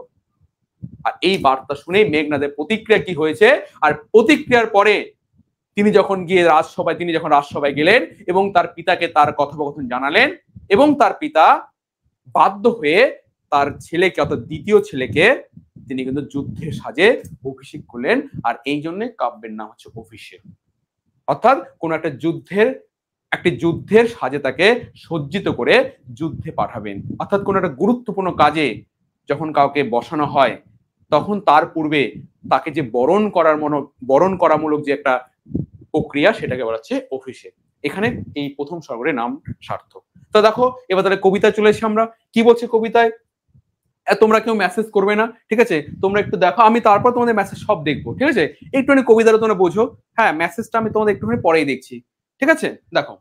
[SPEAKER 1] আর এই বার্তা শুনে মেঘনাদের প্রতিক্রিয়া কি হয়েছে, আর প্রতিক্রিয়ার পরে তিনি যখন রাজসভায় গেলেন এবং তার পিতাকে তার কথোপকথন জানালেন, এবং তার পিতা বাধ্য হয়ে তার ছেলেকে অর্থাৎ দ্বিতীয় ছেলেকে তিনি কিন্তু যুদ্ধের সাজে অভিষেক করলেন। আর এই জন্য কাব্যের নাম হচ্ছে অভিষেক, অর্থাৎ কোন একটি যুদ্ধের সাজে তাকে সজ্জিত করে যুদ্ধে পাঠাবেন। অর্থাৎ কোন একটা গুরুত্বপূর্ণ কাজে যখন কাউকে বসানো হয় তখন তার পূর্বে তাকে যে বরণ করামূলক যে একটা প্রক্রিয়া, সেটাকে বলা হচ্ছে অভিষেক। এখানে এই প্রথম স্বর্গের নাম সার্থক। তো দেখো এবার তাহলে কবিতায় চলে এসে আমরা কি বলছে কবিতায়। তোমরা কেউ মেসেজ করবে না, ঠিক আছে, তোমরা একটু দেখো, আমি তারপর তোমাদের মেসেজ সব দেখবো, ঠিক আছে, একটুখানি কবিতাটা তোমরা বোঝো। হ্যাঁ, মেসেজটা আমি তোমাদের একটুখানি পরেই দেখছি, ঠিক আছে। দেখো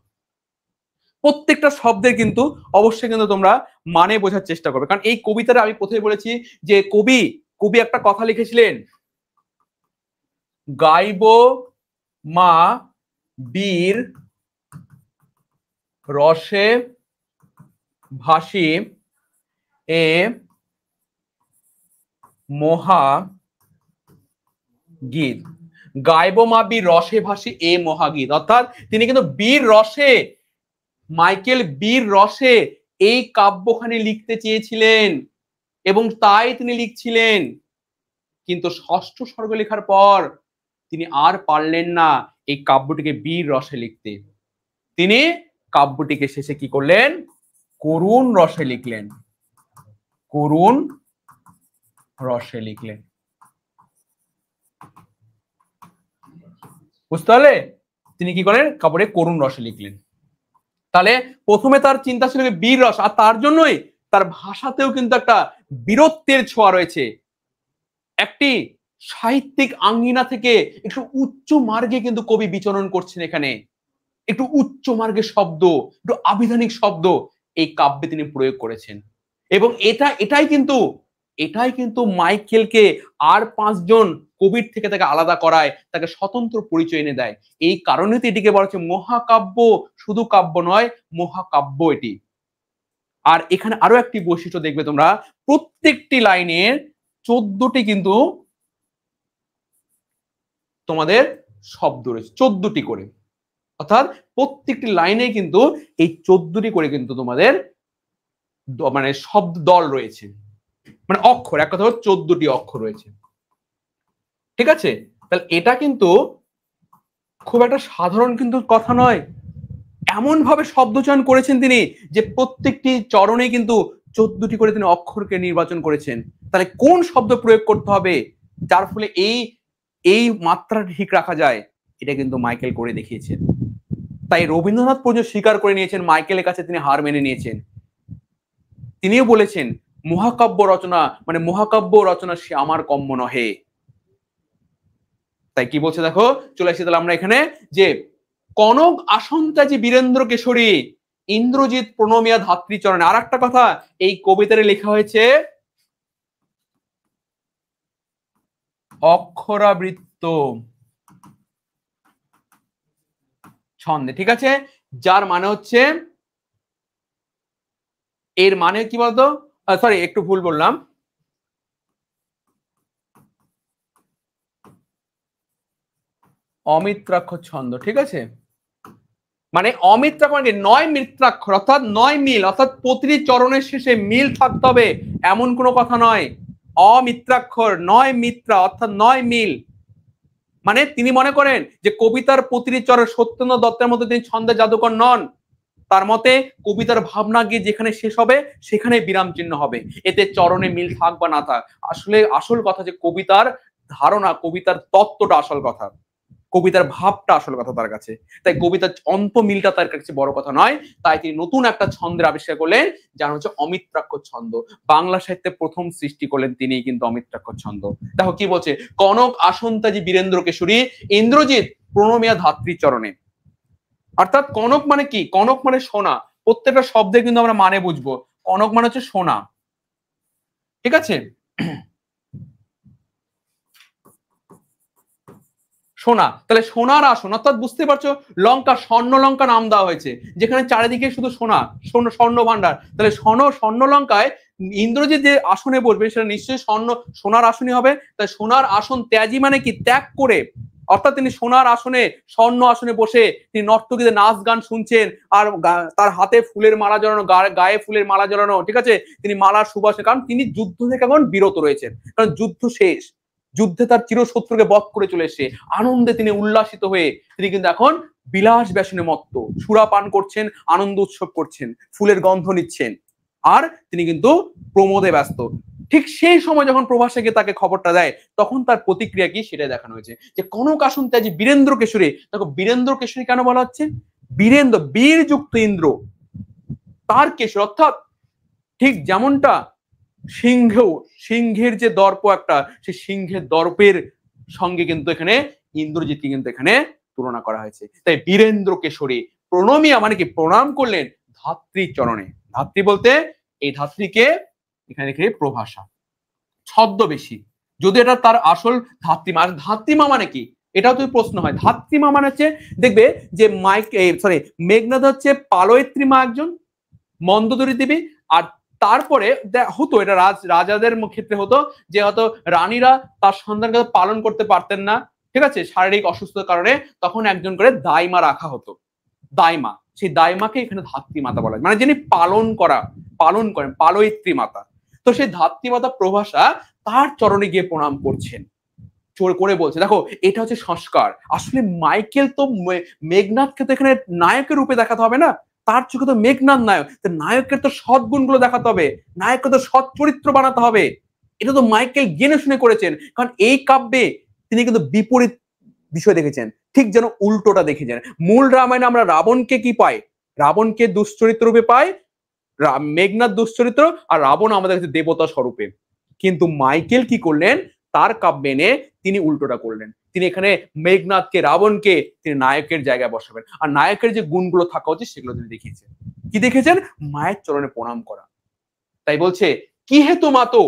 [SPEAKER 1] প্রত্যেকটা শব্দের কিন্তু অবশ্যই কিন্তু তোমরা মানে বোঝার চেষ্টা করবে, কারণ এই কবিতাটা আমি প্রথমে বলেছি যে কবি একটা কথা লিখেছিলেন, গাইব মা বীর রসে ভাসি এ মহা গীত। গাইব মা বীর রসে ভাসি এ মহাগীত, অর্থাৎ তিনি কিন্তু বীর রসে, মাইকেল বীর রসে এই কাব্যখানি লিখতে চেয়েছিলেন এবং তাই তিনি লিখছিলেন। কিন্তু ষষ্ঠ স্বর্গ লেখার পর তিনি আর পারলেন না এই কাব্যটিকে বীর রসে লিখতে। তিনি কাব্যটিকে শেষে কি করলেন, করুণ রসে লিখলেন, করুণ রসে লিখলেন। বুঝতে পারলে, তিনি কি করেন, কাব্যে করুণ রসে লিখলেন। তাহলে প্রথমে তার চিন্তা ছিল বীর রস, আর তার জন্যই তার ভাষাতেও কিন্তু একটা বীরত্বের ছোঁয়া রয়েছে। একটি সাহিত্যিক আঙ্গিনা থেকে একটু উচ্চ মার্গে কিন্তু কবি বিচরণ করছেন, এখানে একটু উচ্চ মার্গের শব্দ, একটু আবিধানিক শব্দ এই কাব্যে তিনি প্রয়োগ করেছেন। এবং এটাই কিন্তু মাইকেলকে আর 5জন কবির থেকে তাকে আলাদা করায়, তাকে স্বতন্ত্র পরিচয় এনে দেয়। এই কারণে তো এটিকে বলা হচ্ছে মহাকাব্য, শুধু কাব্য নয়, মহাকাব্য এটি। আর এখানে আরো একটি বৈশিষ্ট্য দেখবে তোমরা, প্রত্যেকটি লাইনের 14টি কিন্তু তোমাদের শব্দ রয়েছে, 14টি করে, অর্থাৎ প্রত্যেকটি লাইনে কিন্তু এই 14টি করে কিন্তু তোমাদের মানে শব্দ দল রয়েছে, মানে অক্ষর, এক কথা হলো 14টি অক্ষর রয়েছে, ঠিক আছে। তাহলে এটা কিন্তু খুব একটা সাধারণ কিন্তু কথা নয়, এমন ভাবে শব্দচয়ন করেছেন তিনি যে প্রত্যেকটি চরণে কিন্তু 14টি করে তিনি অক্ষরকে নির্বাচন করেছেন। তাহলে কোন শব্দ প্রয়োগ করতে হবে যার ফলে এই মাত্রাটা ঠিক রাখা যায়, এটা কিন্তু মাইকেল করে দেখিয়েছেন। তাই রবীন্দ্রনাথ পর্যন্ত স্বীকার করে নিয়েছেন, মাইকেলের কাছে তিনি হার মেনে নিয়েছেন। তিনিও বলেছেন মহাকাব্য রচনা সে আমার কম্য নহে। তাই কি বলছে দেখো, চলে আসি তাহলে আমরা এখানে, যে কনক আসন্তাজি বীরেন্দ্র কেশরী ইন্দ্রজিৎ প্রণমিয়া ধাত্রীচরণে। আর একটা কথা, এই কবিতায় লেখা হয়েছে অক্ষরাবৃত্ত ছন্দে, ঠিক আছে, যার মানে হচ্ছে, এর মানে কি বলতো, সরি একটু ভুল বললাম, অমিত্রাক্ষর ছন্দ, ঠিক আছে, মানে অমিত্রাক্ষর মানে 9 মিত্রাক্ষর, অর্থাৎ 9 মিল, অর্থাৎ প্রতিটি চরণের শেষে মিল থাকতে হবে এমন কোনো কথা নয়। অমিত্রাক্ষর 9 মিত্রা, অর্থাৎ 9 মিল। মানে তিনি মনে করেন যে কবিতার প্রতিটি চরণ, সত্যেন্দ্র দত্তের মতো তিনি ছন্দে জাদুকর নন। তার মতে কবিতার ভাবনা গিয়ে যেখানে শেষ হবে সেখানে বিরাম চিহ্ন হবে, এতে চরণে মিল থাক বা না থাক। আসলে আসল কথা যে কবিতার ধারণা, কবিতার তত্ত্বটা আসল কথা, কবিতার ভাবটা আসল কথা তার কাছে। তাই কবিতার অন্ত মিলটা তার কাছে বড় কথা নয়। তাই তিনি নতুন একটা ছন্দের আবিষ্কার করলেন, যার হচ্ছে অমিত্রাক্ষর ছন্দ। বাংলা সাহিত্যে প্রথম সৃষ্টি করলেন তিনি কিন্তু অমিত্রাক্ষর ছন্দ। দেখো কি বলছে, কনক আসন্তাজি বীরেন্দ্র কেশরী ইন্দ্রজিৎ প্রণমিয়া ধাত্রীচরণে। অর্থাৎ কনক মানে কি, কনক মানে সোনা। প্রত্যেকটা শব্দে কিন্তু আমরা মানে বুঝবো, কনক মানে হচ্ছে সোনা, ঠিক আছে। সোনা, তাহলে সোনার আসন, অর্থাৎ বুঝতে পারছো লঙ্কা, স্বর্ণ লঙ্কা নাম দেওয়া হয়েছে, যেখানে চারিদিকে শুধু সোনা, স্বর্ণ ভান্ডার। তাহলে স্বর্ণ লঙ্কায় ইন্দ্রজিৎ যে আসনে বসবে সেটা নিশ্চয়ই সোনার আসনই হবে। তাই সোনার আসন ত্যাজি মানে কি, ত্যাগ করে, অর্থাৎ তিনি সোনার আসনে, স্বর্ণ আসনে বসে তিনি নর্তকীদের নাচ গান শুনছেন, আর তার হাতে ফুলের মালা জড়ানো, গায়ে ফুলের মালা জড়ানো, ঠিক আছে, তিনি মালার সুবাসে, কারণ তিনি যুদ্ধ থেকে এখন বিরত রয়েছেন, কারণ যুদ্ধ শেষ, যুদ্ধে তার চিরশত্রুকে বধ করে চলে এসে আনন্দে তিনি উল্লাসিত হয়ে তিনি কিন্তু এখন বিলাস ব্যসনে মত্ত, সুরা পান করছেন, আনন্দ উৎসব করছেন, ফুলের গন্ধ নিচ্ছেন, আর তিনি কিন্তু প্রমোদে ব্যস্ত। ঠিক সেই সময় যখন প্রভাসকে তাকে খবরটা দেয়, তখন তার প্রতিক্রিয়া কি সেটাই দেখানো হয়েছে, যে কনক আসন ত্যাজি বীরেন্দ্র কেশরী। দেখো বীরেন্দ্র কেশরী কেন বলা হচ্ছে, বীরেন্দ্র বীর যুক্ত ইন্দ্র, তার কেশর, অর্থাৎ ঠিক যেমনটা সিংহের যে দর্প একটা, সেই সিংহের দর্পের সঙ্গে কিন্তু এখানে ইন্দ্রজিৎকে কিন্তু এখানে তুলনা করা হয়েছে। তাই বীরেন্দ্র কেশরী প্রণমিয়া মানে কি, প্রণাম করলেন ধাত্রীর চরণে। ধাত্রী বলতে এই ধাত্রীকে এখানে লিখে প্রভাষা, ছদ্মবেশী, যদি এটা তার আসল ধাত্রীমা। আর ধাত্রীমা মানে কি, এটাও তুমি প্রশ্ন হয়, ধাত্রীমা মানে হচ্ছে, দেখবে যে মেঘনাদ হচ্ছে পালয়ত্রী মা একজন, মন্দোদরী দেবী। আর তারপরে হতো, এটা রাজাদের ক্ষেত্রে হতো, যে হয়তো রানীরা তার সন্তানকে পালন করতে পারতেন না, ঠিক আছে, শারীরিক অসুস্থতার কারণে, তখন একজন করে দাইমা রাখা হতো, দাইমা, সেই দাইমাকে এখানে ধাত্রী মাতা বলা হয়, মানে যিনি পালন করেন, পালয়িত্রী মাতা। তো সেই ধাত্রী মাতা প্রভাষা তার চরণে গিয়ে প্রণাম করছেন, জোর করে বলছে। দেখো এটা হচ্ছে সংস্কার। আসলে মাইকেল তো মেঘনাথকে তো এখানে নায়কের রূপে দেখাতে হবে না, তার চোখে তো মেঘনাথ নায়ক, নায়কের তো সৎ গুণগুলো দেখাতে হবে, নায়ককে তো সৎ চরিত্র বানাতে হবে। এটা তো মাইকেল জেনে শুনে করেছেন, কারণ এই কাব্যে তিনি কিন্তু বিপরীত বিষয় দেখেছেন, ঠিক যেন উল্টোটা দেখেছেন। মূল রামায়ণে আমরা রাবণকে কি পাই, রাবণকে দুশ্চরিত্র রূপে পাই, মেঘনাথ দুশ্চরিত্র, আর রাবণ আমাদের কাছে দেবতা স্বরূপে। কিন্তু মাইকেল কি করলেন, তার কাব্যে এনে তিনি উল্টোটা করলেন, তিনি এখানে মেঘনাথকে, রাবণকে তিনি নায়কের জায়গায় বসাবেন, আর নায়কের যে গুণগুলো থাকা উচিত সেগুলো তিনি দেখিয়েছেন। কি দেখেছেন, মায়ের চরণে প্রণাম করা। তাই বলছে কি হেতু মাতো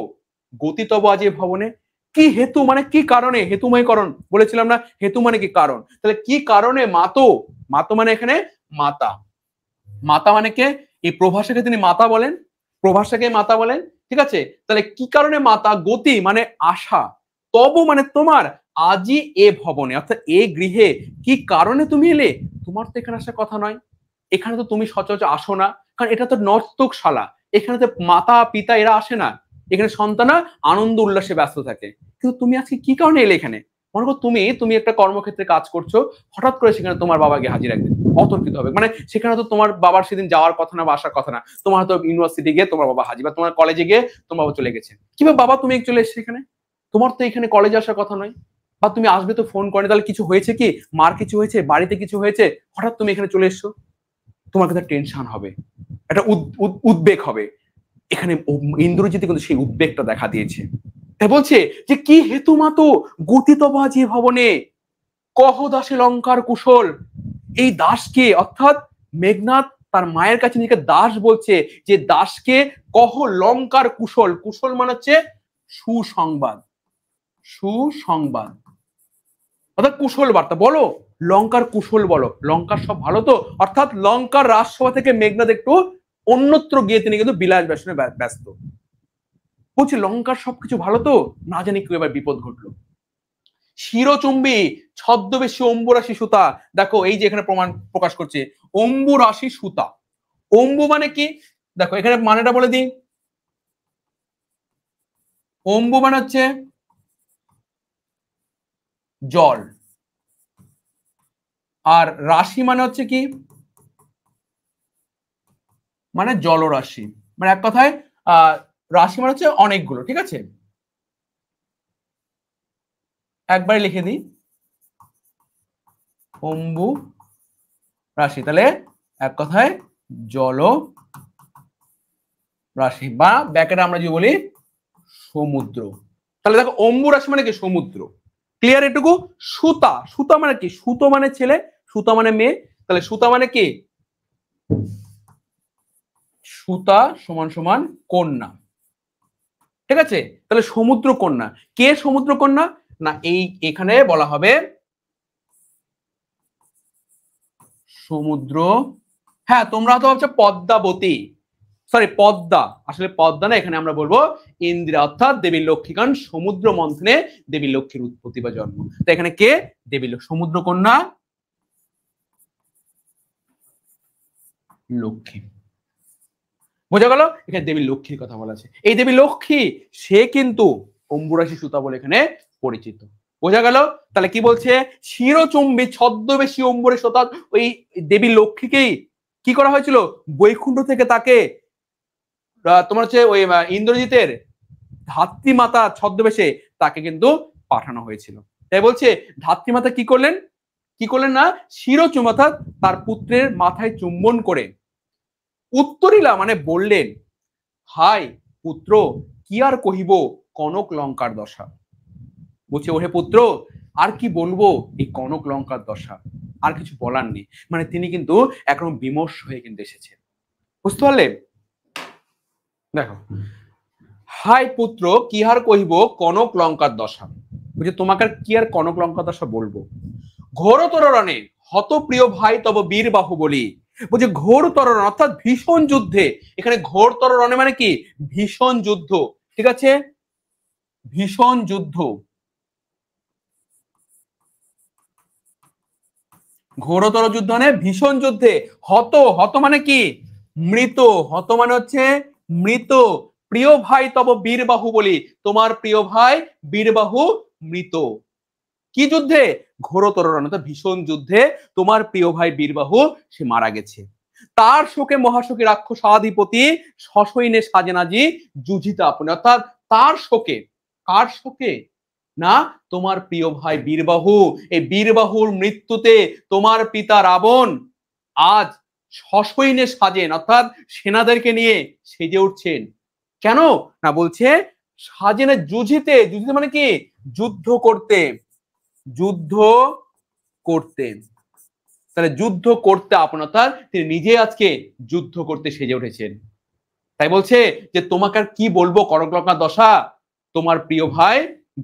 [SPEAKER 1] গতি তব আজ ভবনে, কি হেতু মানে কি কারণে, হেতুময় করণ বলেছিলাম না, হেতু মানে কি কারণ, তাহলে কি কারণে মাতো, মাতো মানে এখানে মাতা, মাতা মানে কে, এই প্রভাষাকে তিনি মাতা বলেন, প্রভাষাকে মাতা বলেন, ঠিক আছে। তাহলে কি কারণে মাতা, গতি মানে আশা, তব মানে তোমার, আজি এ ভবনে, অর্থাৎ এ গৃহে কি কারণে তুমি এলে, তোমার তো এখানে আসার কথা নয়, এখানে তো তুমি সচরাচর আসো না, কারণ এটা তো নর্তকশালা, এখানে তো মাতা পিতা এরা আসে না, এখানে সন্তানা আনন্দ উল্লাসে ব্যস্ত থাকে, কিন্তু তুমি আজকে কি কারণে এলে এখানে। মনে করো তুমি একটা কর্মক্ষেত্রে কাজ করছো, হঠাৎ করে সেখানে তোমার বাবা গিয়ে হাজির একদিন, অতর্কিত হবে, মানে সেখানে তো তোমার বাবার সেদিন যাওয়ার কথা না বা আসার কথা না, তোমার হয়তো ইউনিভার্সিটি গিয়ে তোমার বাবা হাজির, বা তোমার কলেজে গিয়ে তোমার বাবা চলে গেছে, কিংবা বাবা তুমি চলে এসেছো এখানে, তোমার তো এখানে কলেজে আসার কথা নয়, বা তুমি আসবে তো ফোন করে, তাহলে কিছু হয়েছে কি, মার কিছু হয়েছে, বাড়িতে কিছু হয়েছে, হঠাৎ তুমি এখানে চলে এসছো, তোমার কাছে টেনশন হবে, একটা উদ্বেগ হবে। এখানে ইন্দ্রজিৎ কিন্তু সেই উদ্বেগটা দেখা দিয়েছে। তাই বলছে যে কি হেতু মাতো গতিতবাজি ভবনে, কহ দাসে লঙ্কার কুশল, এই দাসকে, অর্থাৎ মেঘনাথ তার মায়ের কাছে নিজেকে দাস বলছে, যে দাসকে কহ লঙ্কার কুশল, কুশল মানে হচ্ছে সুসংবাদ, সুসংবাদ, অর্থাৎ কুশল বার্তা বলো, লঙ্কার কুশল বলো, লঙ্কার সব ভালো তো, অর্থাৎ লঙ্কার রাজসভা থেকে মেঘনাথ একটু অন্যত্র গিয়ে তিনি কিন্তু বিলাস ব্যসনে ব্যস্ত, বলছি লঙ্কার সবকিছু ভালো তো, না জানি কেউ এবার বিপদ ঘটলো। শিরোচুম্বী ছদ্মবেশী অম্বুরাশি সুতা, দেখো এই যে এখানে প্রমাণ প্রকাশ করছে, অম্বুরাশি সুতা, অম্বু মানে কি, দেখো এখানে মানেটা বলে দিই, অম্বু মানে হচ্ছে জল, আর রাশি মানে হচ্ছে কি, মানে জলরাশি, মানে এক কথায় রাশি মানে হচ্ছে অনেকগুলো, ঠিক আছে, একবারে লিখে দিই অম্বু রাশি, তাহলে এক কথায় জল রাশি, বা ব্যাকেটে আমরা যে বলি সমুদ্র। তাহলে দেখো অম্বু রাশি মানে কি, সমুদ্র, ক্লিয়ার এটুকু। সুতা, সুতা মানে কি, সুতো মানে ছেলে, সুতা মানে মেয়ে, তাহলে সুতা মানে কি, সুতা সমান সমান কন্যা, ঠিক আছে। তাহলে সমুদ্র কন্যা, কে সমুদ্র কন্যা, না এই এখানে বলা হবে সমুদ্র, হ্যাঁ তোমরা তো ভাবছো পদ্মাবতী, সরি পদ্মা, আসলে পদ্মা না, এখানে আমরা বলবো ইন্দিরা, অর্থাৎ দেবী লক্ষ্মীকান সমুদ্র মন্থনে দেবী লক্ষ্মীর উৎপত্তি বা জন্ম। তো এখানে কে দেবী সমুদ্র কন্যা লক্ষ্মী, বোঝা গেল? এখানে দেবী লক্ষ্মীর কথা বলা আছে। এই দেবী লক্ষ্মী সে কিন্তু অম্বুরাশি সুতা বলে এখানে পরিচিত, বোঝা গেল? তাহলে কি বলছে, চিরচুম্বী ছদ্মবেশী অম্বরে সুতা, ওই দেবী লক্ষ্মীকেই কি করা হয়েছিল, বৈকুণ্ঠ থেকে তাকে তোমার হচ্ছে ওই ইন্দ্রজিতের ধাত্রীমাতা ছদ্মবেশে তাকে কিন্তু পাঠানো হয়েছিল। তাই বলছে ধাত্রীমাতা কি করলেন, কি করলেন না, শিরচুম্বন অর্থাৎ তার পুত্রের মাথায় চুম্বন করে উত্তরিলা মানে বললেন, হাই পুত্র কি আর কহিব কনক লঙ্কার দশা। বলছে ওহে পুত্র আর কি বলবো এই কনক লঙ্কার দশা, আর কিছু বলার নেই। মানে তিনি কিন্তু এখন বিমর্ষ হয়ে কিন্তু এসেছেন, বুঝতে পারলেন? দেখো, হাই পুত্র কি আর কহিব কনক লঙ্কার দশা, বলছে তোমাকে কি আর কনক লঙ্কার দশা বলবো। ঘোরতর রণে হত প্রিয় ভাই তব বীর বাহু বলি, বলছে ঘোরতর রণ অর্থাৎ ভীষণ যুদ্ধে, এখানে ঘোরতর রণে মানে কি ভীষণ যুদ্ধ, ঠিক আছে, ভীষণ যুদ্ধ, ঘোরতর যুদ্ধ মানে ভীষণ যুদ্ধে, হত, হত মানে কি মৃত, হত মানে হচ্ছে মৃত, প্রিয় ভাই তব বীরবাহু বলি, তোমার প্রিয় ভাই বীরবাহু মৃত। কি যুদ্ধে, ঘোরতর রণ অর্থাৎ ভীষণ যুদ্ধে তোমার প্রিয় ভাই বীরবাহু সে মারা গেছে। তার শোকে মহাশোকে রাক্ষসাধিপতি সসৈন্যে সাজেনাজি যুজিতা আপনি, অর্থাৎ তার শোকে, কার শোকে না, তোমার প্রিয় ভাই বীরবাহু, এই বীরবাহুর মৃত্যুতে তোমার পিতা রাবণ আজ সসৈন্যে সাজেন, অর্থাৎ সেনাদেরকে নিয়ে সেজে উঠছেন। কেন না, বলছে সাজেনে যুজিতে, যুজিতে মানে কি যুদ্ধ করতে, যুদ্ধ করতে, তাহলে যুদ্ধ করতে আপনার তিনি নিজে আজকে যুদ্ধ করতে সেজে উঠেছেন। তাই বলছে যে তোমাকে আর কি বলবো কনকলঙ্কার দশা, তোমার প্রিয় ভাই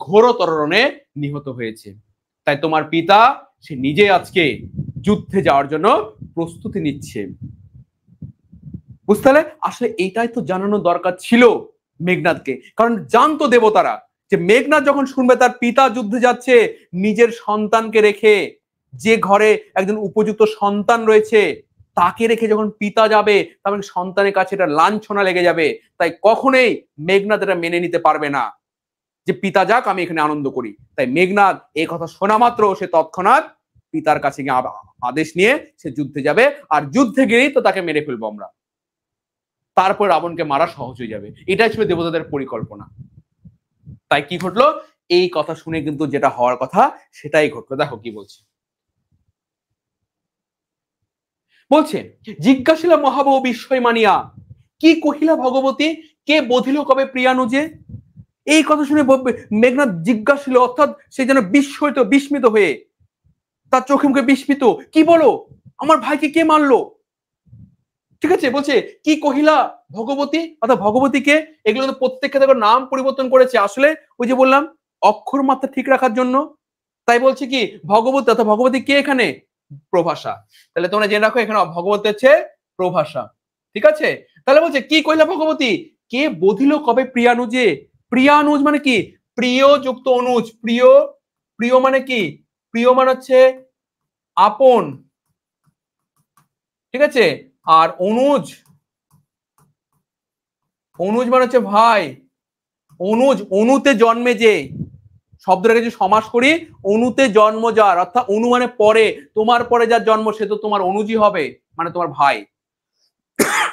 [SPEAKER 1] ঘোরতর রণে নিহত হয়েছে, তাই তোমার পিতা সে নিজে আজকে যুদ্ধে যাওয়ার জন্য প্রস্তুতি নিচ্ছে। বুঝতে পারলে? আসলে এইটাই তো জানানো দরকার ছিল মেঘনাদকে, কারণ জানতো দেবতারা যে মেঘনাদ যখন শুনবে তার পিতা যুদ্ধে যাচ্ছে নিজের সন্তানকে রেখে, যে ঘরে একজন উপযুক্ত সন্তান রয়েছে তাকে রেখে যখন পিতা যাবে তাহলে সন্তানের কাছে এটা লাঞ্ছনা লেগে যাবে। তাই কখনোই মেঘনাদ এটা মেনে নিতে পারবে না যে পিতা যাক আমি এখানে আনন্দ করি। তাই মেঘনাদ এই কথা শোনা মাত্র সে তৎক্ষণাৎ পিতার কাছে গিয়ে আদেশ নিয়ে সে যুদ্ধে যাবে, আর যুদ্ধে গিয়েই তো তাকে মেরে ফেলবো আমরা, তারপর রাবণকে মারা সহজ হয়ে যাবে। এটাই ছিল দেবতাদের পরিকল্পনা। তাই কি ঘটলো, এই কথা শুনে কিন্তু যেটা হওয়ার কথা সেটাই ঘটলো। দেখো কি বলছে, বলছে জিজ্ঞাসিলা মহাবহ বিস্ময় মানিয়া কি কহিলা ভগবতী, কে বধিল কবে প্রিয়ানুজে। এই কথা শুনে মেঘনাদ জিজ্ঞাসিল অর্থাৎ সে যেন বিস্ময়িত বিস্মিত হয়ে তার চোখে মুখে বিস্মিত, কি বলো আমার ভাইকে কে মারলো, ঠিক আছে। বলছে কি কহিলা ভগবতী, অর্থাৎ ভগবতীকে, এগুলো তো প্রত্যেককে দেখো নাম পরিবর্তন করেছে, আসলে ওই যে বললাম অক্ষর মাত্রা ঠিক রাখার জন্য। তাই বলছে কি ভগবতী, অর্থাৎ ভগবতী কে এখানে প্রভাষা, তাহলে তোমরা জেনে রাখো এখানে ভগবতী হচ্ছে প্রভাষা, ঠিক আছে। তাহলে বলছে কি কহিলা ভগবতী, কে বধিল কবে প্রিয়ানুজে, প্রিয়ানুজ মানে কি প্রিয় যুক্ত অনুজ, প্রিয়, প্রিয় মানে কি প্রিয় মানে হচ্ছে আপন, ঠিক আছে, আর অনুজ, অনুজ মানে হচ্ছে ভাই, অনুজ অনুতে জন্মে যে, শব্দটাকে যদি সমাস করি অনুতে জন্ম যার, অর্থাৎ অনু মানে পরে, তোমার পরে যার জন্ম সে তো তোমার অনুজি হবে, মানে তোমার ভাই।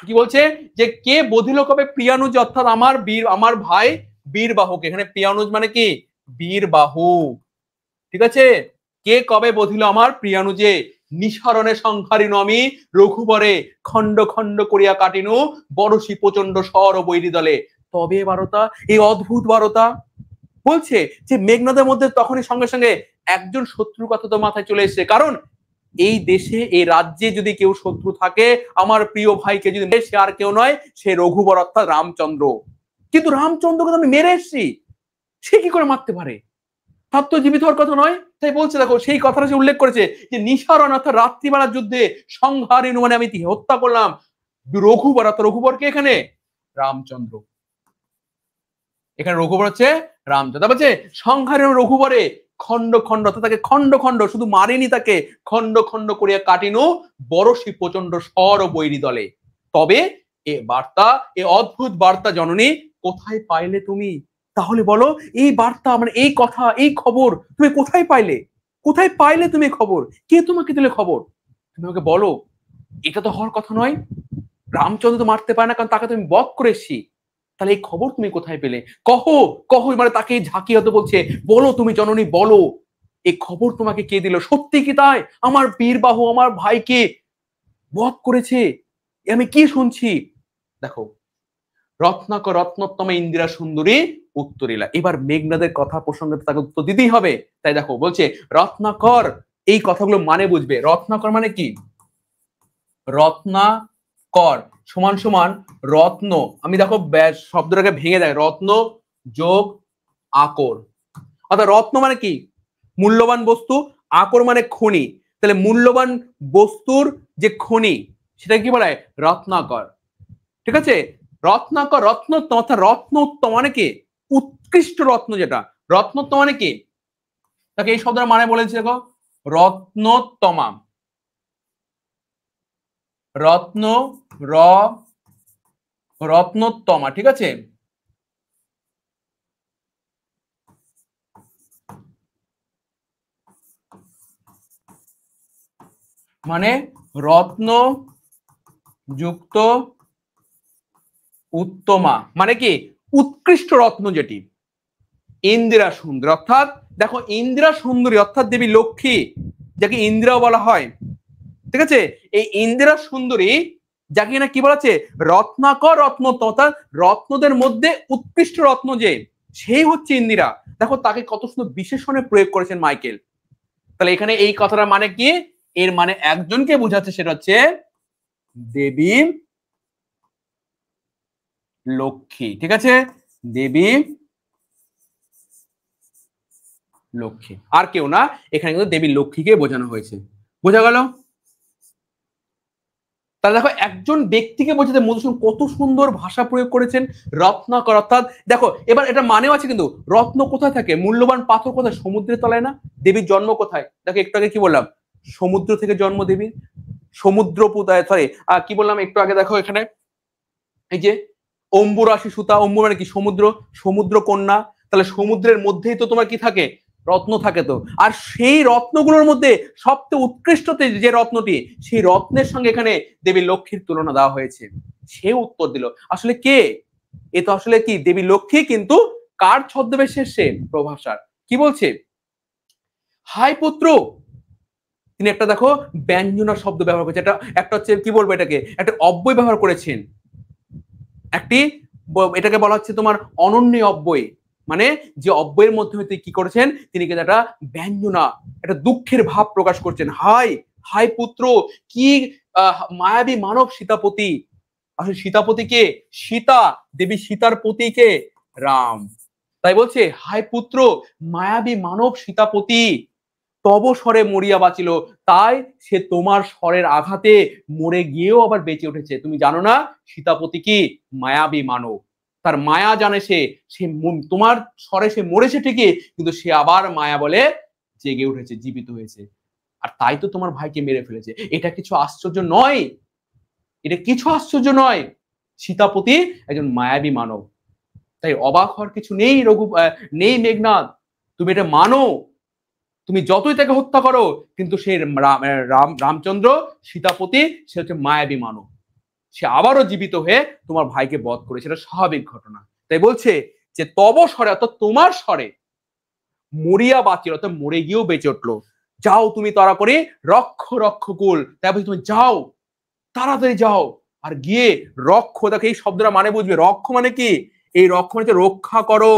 [SPEAKER 1] কি বলছে যে কে বধিল কবে প্রিয়ানুজ, অর্থাৎ আমার বীর, আমার ভাই বীরবাহুকে, এখানে প্রিয়ানুজ মানে কি বীরবাহু, ঠিক আছে। কে কবে বধিল আমার প্রিয়ানুজে, নিঃসরণে সংহারিন আমি রঘুবরে খণ্ড খণ্ড করিয়া কাটিনু বড়শি প্রচন্ড স্বর বৈরী দলে। তবে বারতা, এই অদ্ভুত বারতা, বলছে যে মেঘনাদের মধ্যে তখনই সঙ্গে সঙ্গে একজন শত্রুর কথা তো মাথায় চলে এসেছে, কারণ এই দেশে এই রাজ্যে যদি কেউ শত্রু থাকে আমার প্রিয় ভাইকে যদি, সে আর কেউ নয় সে রঘুবর অর্থাৎ রামচন্দ্র। কিন্তু রামচন্দ্রকে তো আমি মেরে এসেছি, সে কি করে মারতে পারে, তার তো জীবিত হওয়ার কথা নয়। তাই বলছে, দেখো সেই কথাটা সে উল্লেখ করেছে যে নিশারণ অর্থাৎ রাত্রিবেলার যুদ্ধে সংহারিণী মানে আমি হত্যা করলাম রঘুবর, অর্থাৎ রঘুবর কে এখানে? রামচন্দ্র। এখানে রঘুবর হচ্ছে রামচন্দ্র। তারপর বলছে সংহারিণী রঘুবরে খন্ড খন্ড, অর্থাৎ তাকে খন্ড খন্ড, শুধু মারেনি তাকে, খন্ড খন্ড করিয়া কাটিনো বরশি প্রচন্ড স্বর বৈরী দলে। তবে এ বার্তা, এ অদ্ভুত বার্তা জননী কোথায় পাইলে তুমি? তাহলে বলো এই বার্তা মানে এই কথা, এই খবর তুমি কোথায় পাইলে? কোথায় পাইলে তুমি খবর? কে তোমাকে দিলে খবর? তুমি আমাকে বলো। এটা তো হওয়ার কথা নয়। রামচন্দ্র তো মারতে পারে না, কারণ তাকে তুমি বধ করে এসছি। তাহলে এই খবর তুমি কোথায় পেলে? কহো কহো, মানে তাকে ঝাঁকিয়ে হতে বলছে, বলো তুমি জননী বলো, এই খবর তোমাকে কে দিল? সত্যি কি তাই আমার বীরবাহু আমার ভাইকে বধ করেছে? আমি কি শুনছি? দেখো, রত্নাকর রত্নোত্তমা ইন্দিরা সুন্দরী উত্তরিলা। এবার মেঘনাদের কথা প্রসঙ্গে তাকে উত্তর দিতেই হবে। তাই দেখো বলছে রত্নাকর, এই কথাগুলো মানে বুঝবে। রত্নাকর মানে কি? রত্নাকর সমান সমান রত্ন, আমি দেখো শব্দটাকে ভেঙে দেয়, রত্ন যোগ আকর। অর্থাৎ রত্ন মানে কি? মূল্যবান বস্তু, আকর মানে খনি। তাহলে মূল্যবান বস্তুর যে খনি সেটা কি বলা হয়? রত্নাকর। ঠিক আছে? রত্নাকর রত্নোত্তম, অর্থাৎ রত্নোত্তম মানে কি? উৎকৃষ্ট রত্ন যেটা। রত্নোত্তম মানে কি? তাকে এই শব্দের মানে বলেছে দেখো, রত্নোত্তমা, রত্ন র রত্নোত্তমা। ঠিক আছে? মানে রত্ন যুক্ত উত্তমা মানে কি? উৎকৃষ্ট রত্ন যেটি। ইন্দিরা সুন্দরী, অর্থাৎ দেখো ইন্দিরা সুন্দরী অর্থাৎ দেবী লক্ষ্মী, যাকে ইন্দিরাও বলা হয়। ঠিক আছে? এই ইন্দিরা সুন্দরী যাকে কিনা কি বলা আছে? রত্নাকর রত্নোত্তম, অর্থাৎ রত্নদের মধ্যে উৎকৃষ্ট রত্ন যে, সেই হচ্ছে ইন্দিরা। দেখো তাকে কত সুন্দর বিশেষণে প্রয়োগ করেছেন মাইকেল। তাহলে এখানে এই কথাটার মানে কি? এর মানে একজনকে বোঝাচ্ছে, সেটা হচ্ছে দেবী লক্ষ্মী। ঠিক আছে? দেবী লক্ষ্মী, আর কেউ না। এখানে কিন্তু দেবী লক্ষ্মীকে বোঝানো হয়েছে। বোঝা গেল? তাহলে দেখো একজন ব্যক্তিকে বোঝাতে মধুসূদন কত সুন্দর ভাষা প্রয়োগ করেছেন, রত্নাকর। অর্থাৎ দেখো এবার এটা মানেও আছে কিন্তু, রত্ন কোথায় থাকে? মূল্যবান পাথর কোথায়? সমুদ্রের তলায় না? দেবীর জন্ম কোথায়? দেখো একটু আগে কি বললাম, সমুদ্র থেকে জন্ম দেবীর। সমুদ্র সরি কি বললাম একটু আগে, দেখো এখানে এই যে অম্বুরাশি সুতা, অম্বু মানে কি? সমুদ্র, সমুদ্র কন্যা। তাহলে সমুদ্রের মধ্যেই তো তোমার কি থাকে? রত্ন থাকে তো। আর সেই রত্নগুলোর মধ্যে সবচেয়ে উৎকৃষ্ট যে রত্নটি, সেই রত্নের সঙ্গে এখানে দেবী লক্ষ্মীর তুলনা দেওয়া হয়েছে। সে উত্তর দিল আসলে কে? এ তো আসলে কি দেবী লক্ষ্মী, কিন্তু কার ছদ্মবেশে? সে প্রভাষার। কি বলছে? হাই পুত্র। তিনি একটা দেখো ব্যঞ্জনা শব্দ ব্যবহার করেছে, একটা হচ্ছে কি বলবো এটাকে, একটা অব্যয় ব্যবহার করেছেন। একটি এটাকে বলা হচ্ছে তোমার অনন্য অব্যয়, মানে যে অব্যয়ের মধ্যে হইতে কি করেছেন তিনি, কিন্তু একটা ব্যঞ্জনা, একটা দুঃখের ভাব প্রকাশ করছেন। হাই হাই পুত্র, কি মায়াবী মানব সীতাপতি। আসলে সীতাপতি কে? সীতা, দেবী সীতার পতি কে? রাম। তাই বলছে হাই পুত্র, মায়াবী মানব সীতাপতি তব স্বরে মরিয়া বাঁচিল। তাই সে তোমার স্বরের আঘাতে মরে গিয়েও আবার বেঁচে উঠেছে। তুমি জানো না সীতাপতি কি? মায়াবী মানব। তার মায়া জানে সে, সে তোমার স্বরে সে মরেছে ঠিকই, কিন্তু সে আবার মায়া বলে জেগে উঠেছে, জীবিত হয়েছে। আর তাই তো তোমার ভাইকে মেরে ফেলেছে। এটা কিছু আশ্চর্য নয়, এটা কিছু আশ্চর্য নয়। সীতাপতি একজন মায়াবী মানব, তাই অবাক হওয়ার কিছু নেই। নেই মেঘনাদ, তুমি এটা মানো। তুমি যতই তাকে হত্যা করো, কিন্তু সে রামচন্দ্র সীতাপতি সে হচ্ছে মায়াবী মানব। সে আবারও জীবিত হয়ে তোমার ভাইকে বধ করে, সেটা স্বাভাবিক ঘটনা। তাই বলছে যে তব স্বরে, অর্থাৎ তোমার স্বরে মরিয়া বাঁচিল, অর্থাৎ মরে গিয়েও বেঁচে উঠলো। যাও তুমি তাড়া করে রক্ষ রক্ষ কুল। তারপরে তুমি যাও, তাড়াতাড়ি যাও আর গিয়ে রক্ষ, দেখো এই শব্দটা মানে বুঝবে, রক্ষ মানে কি? এই রক্ষ মানে রক্ষা করো,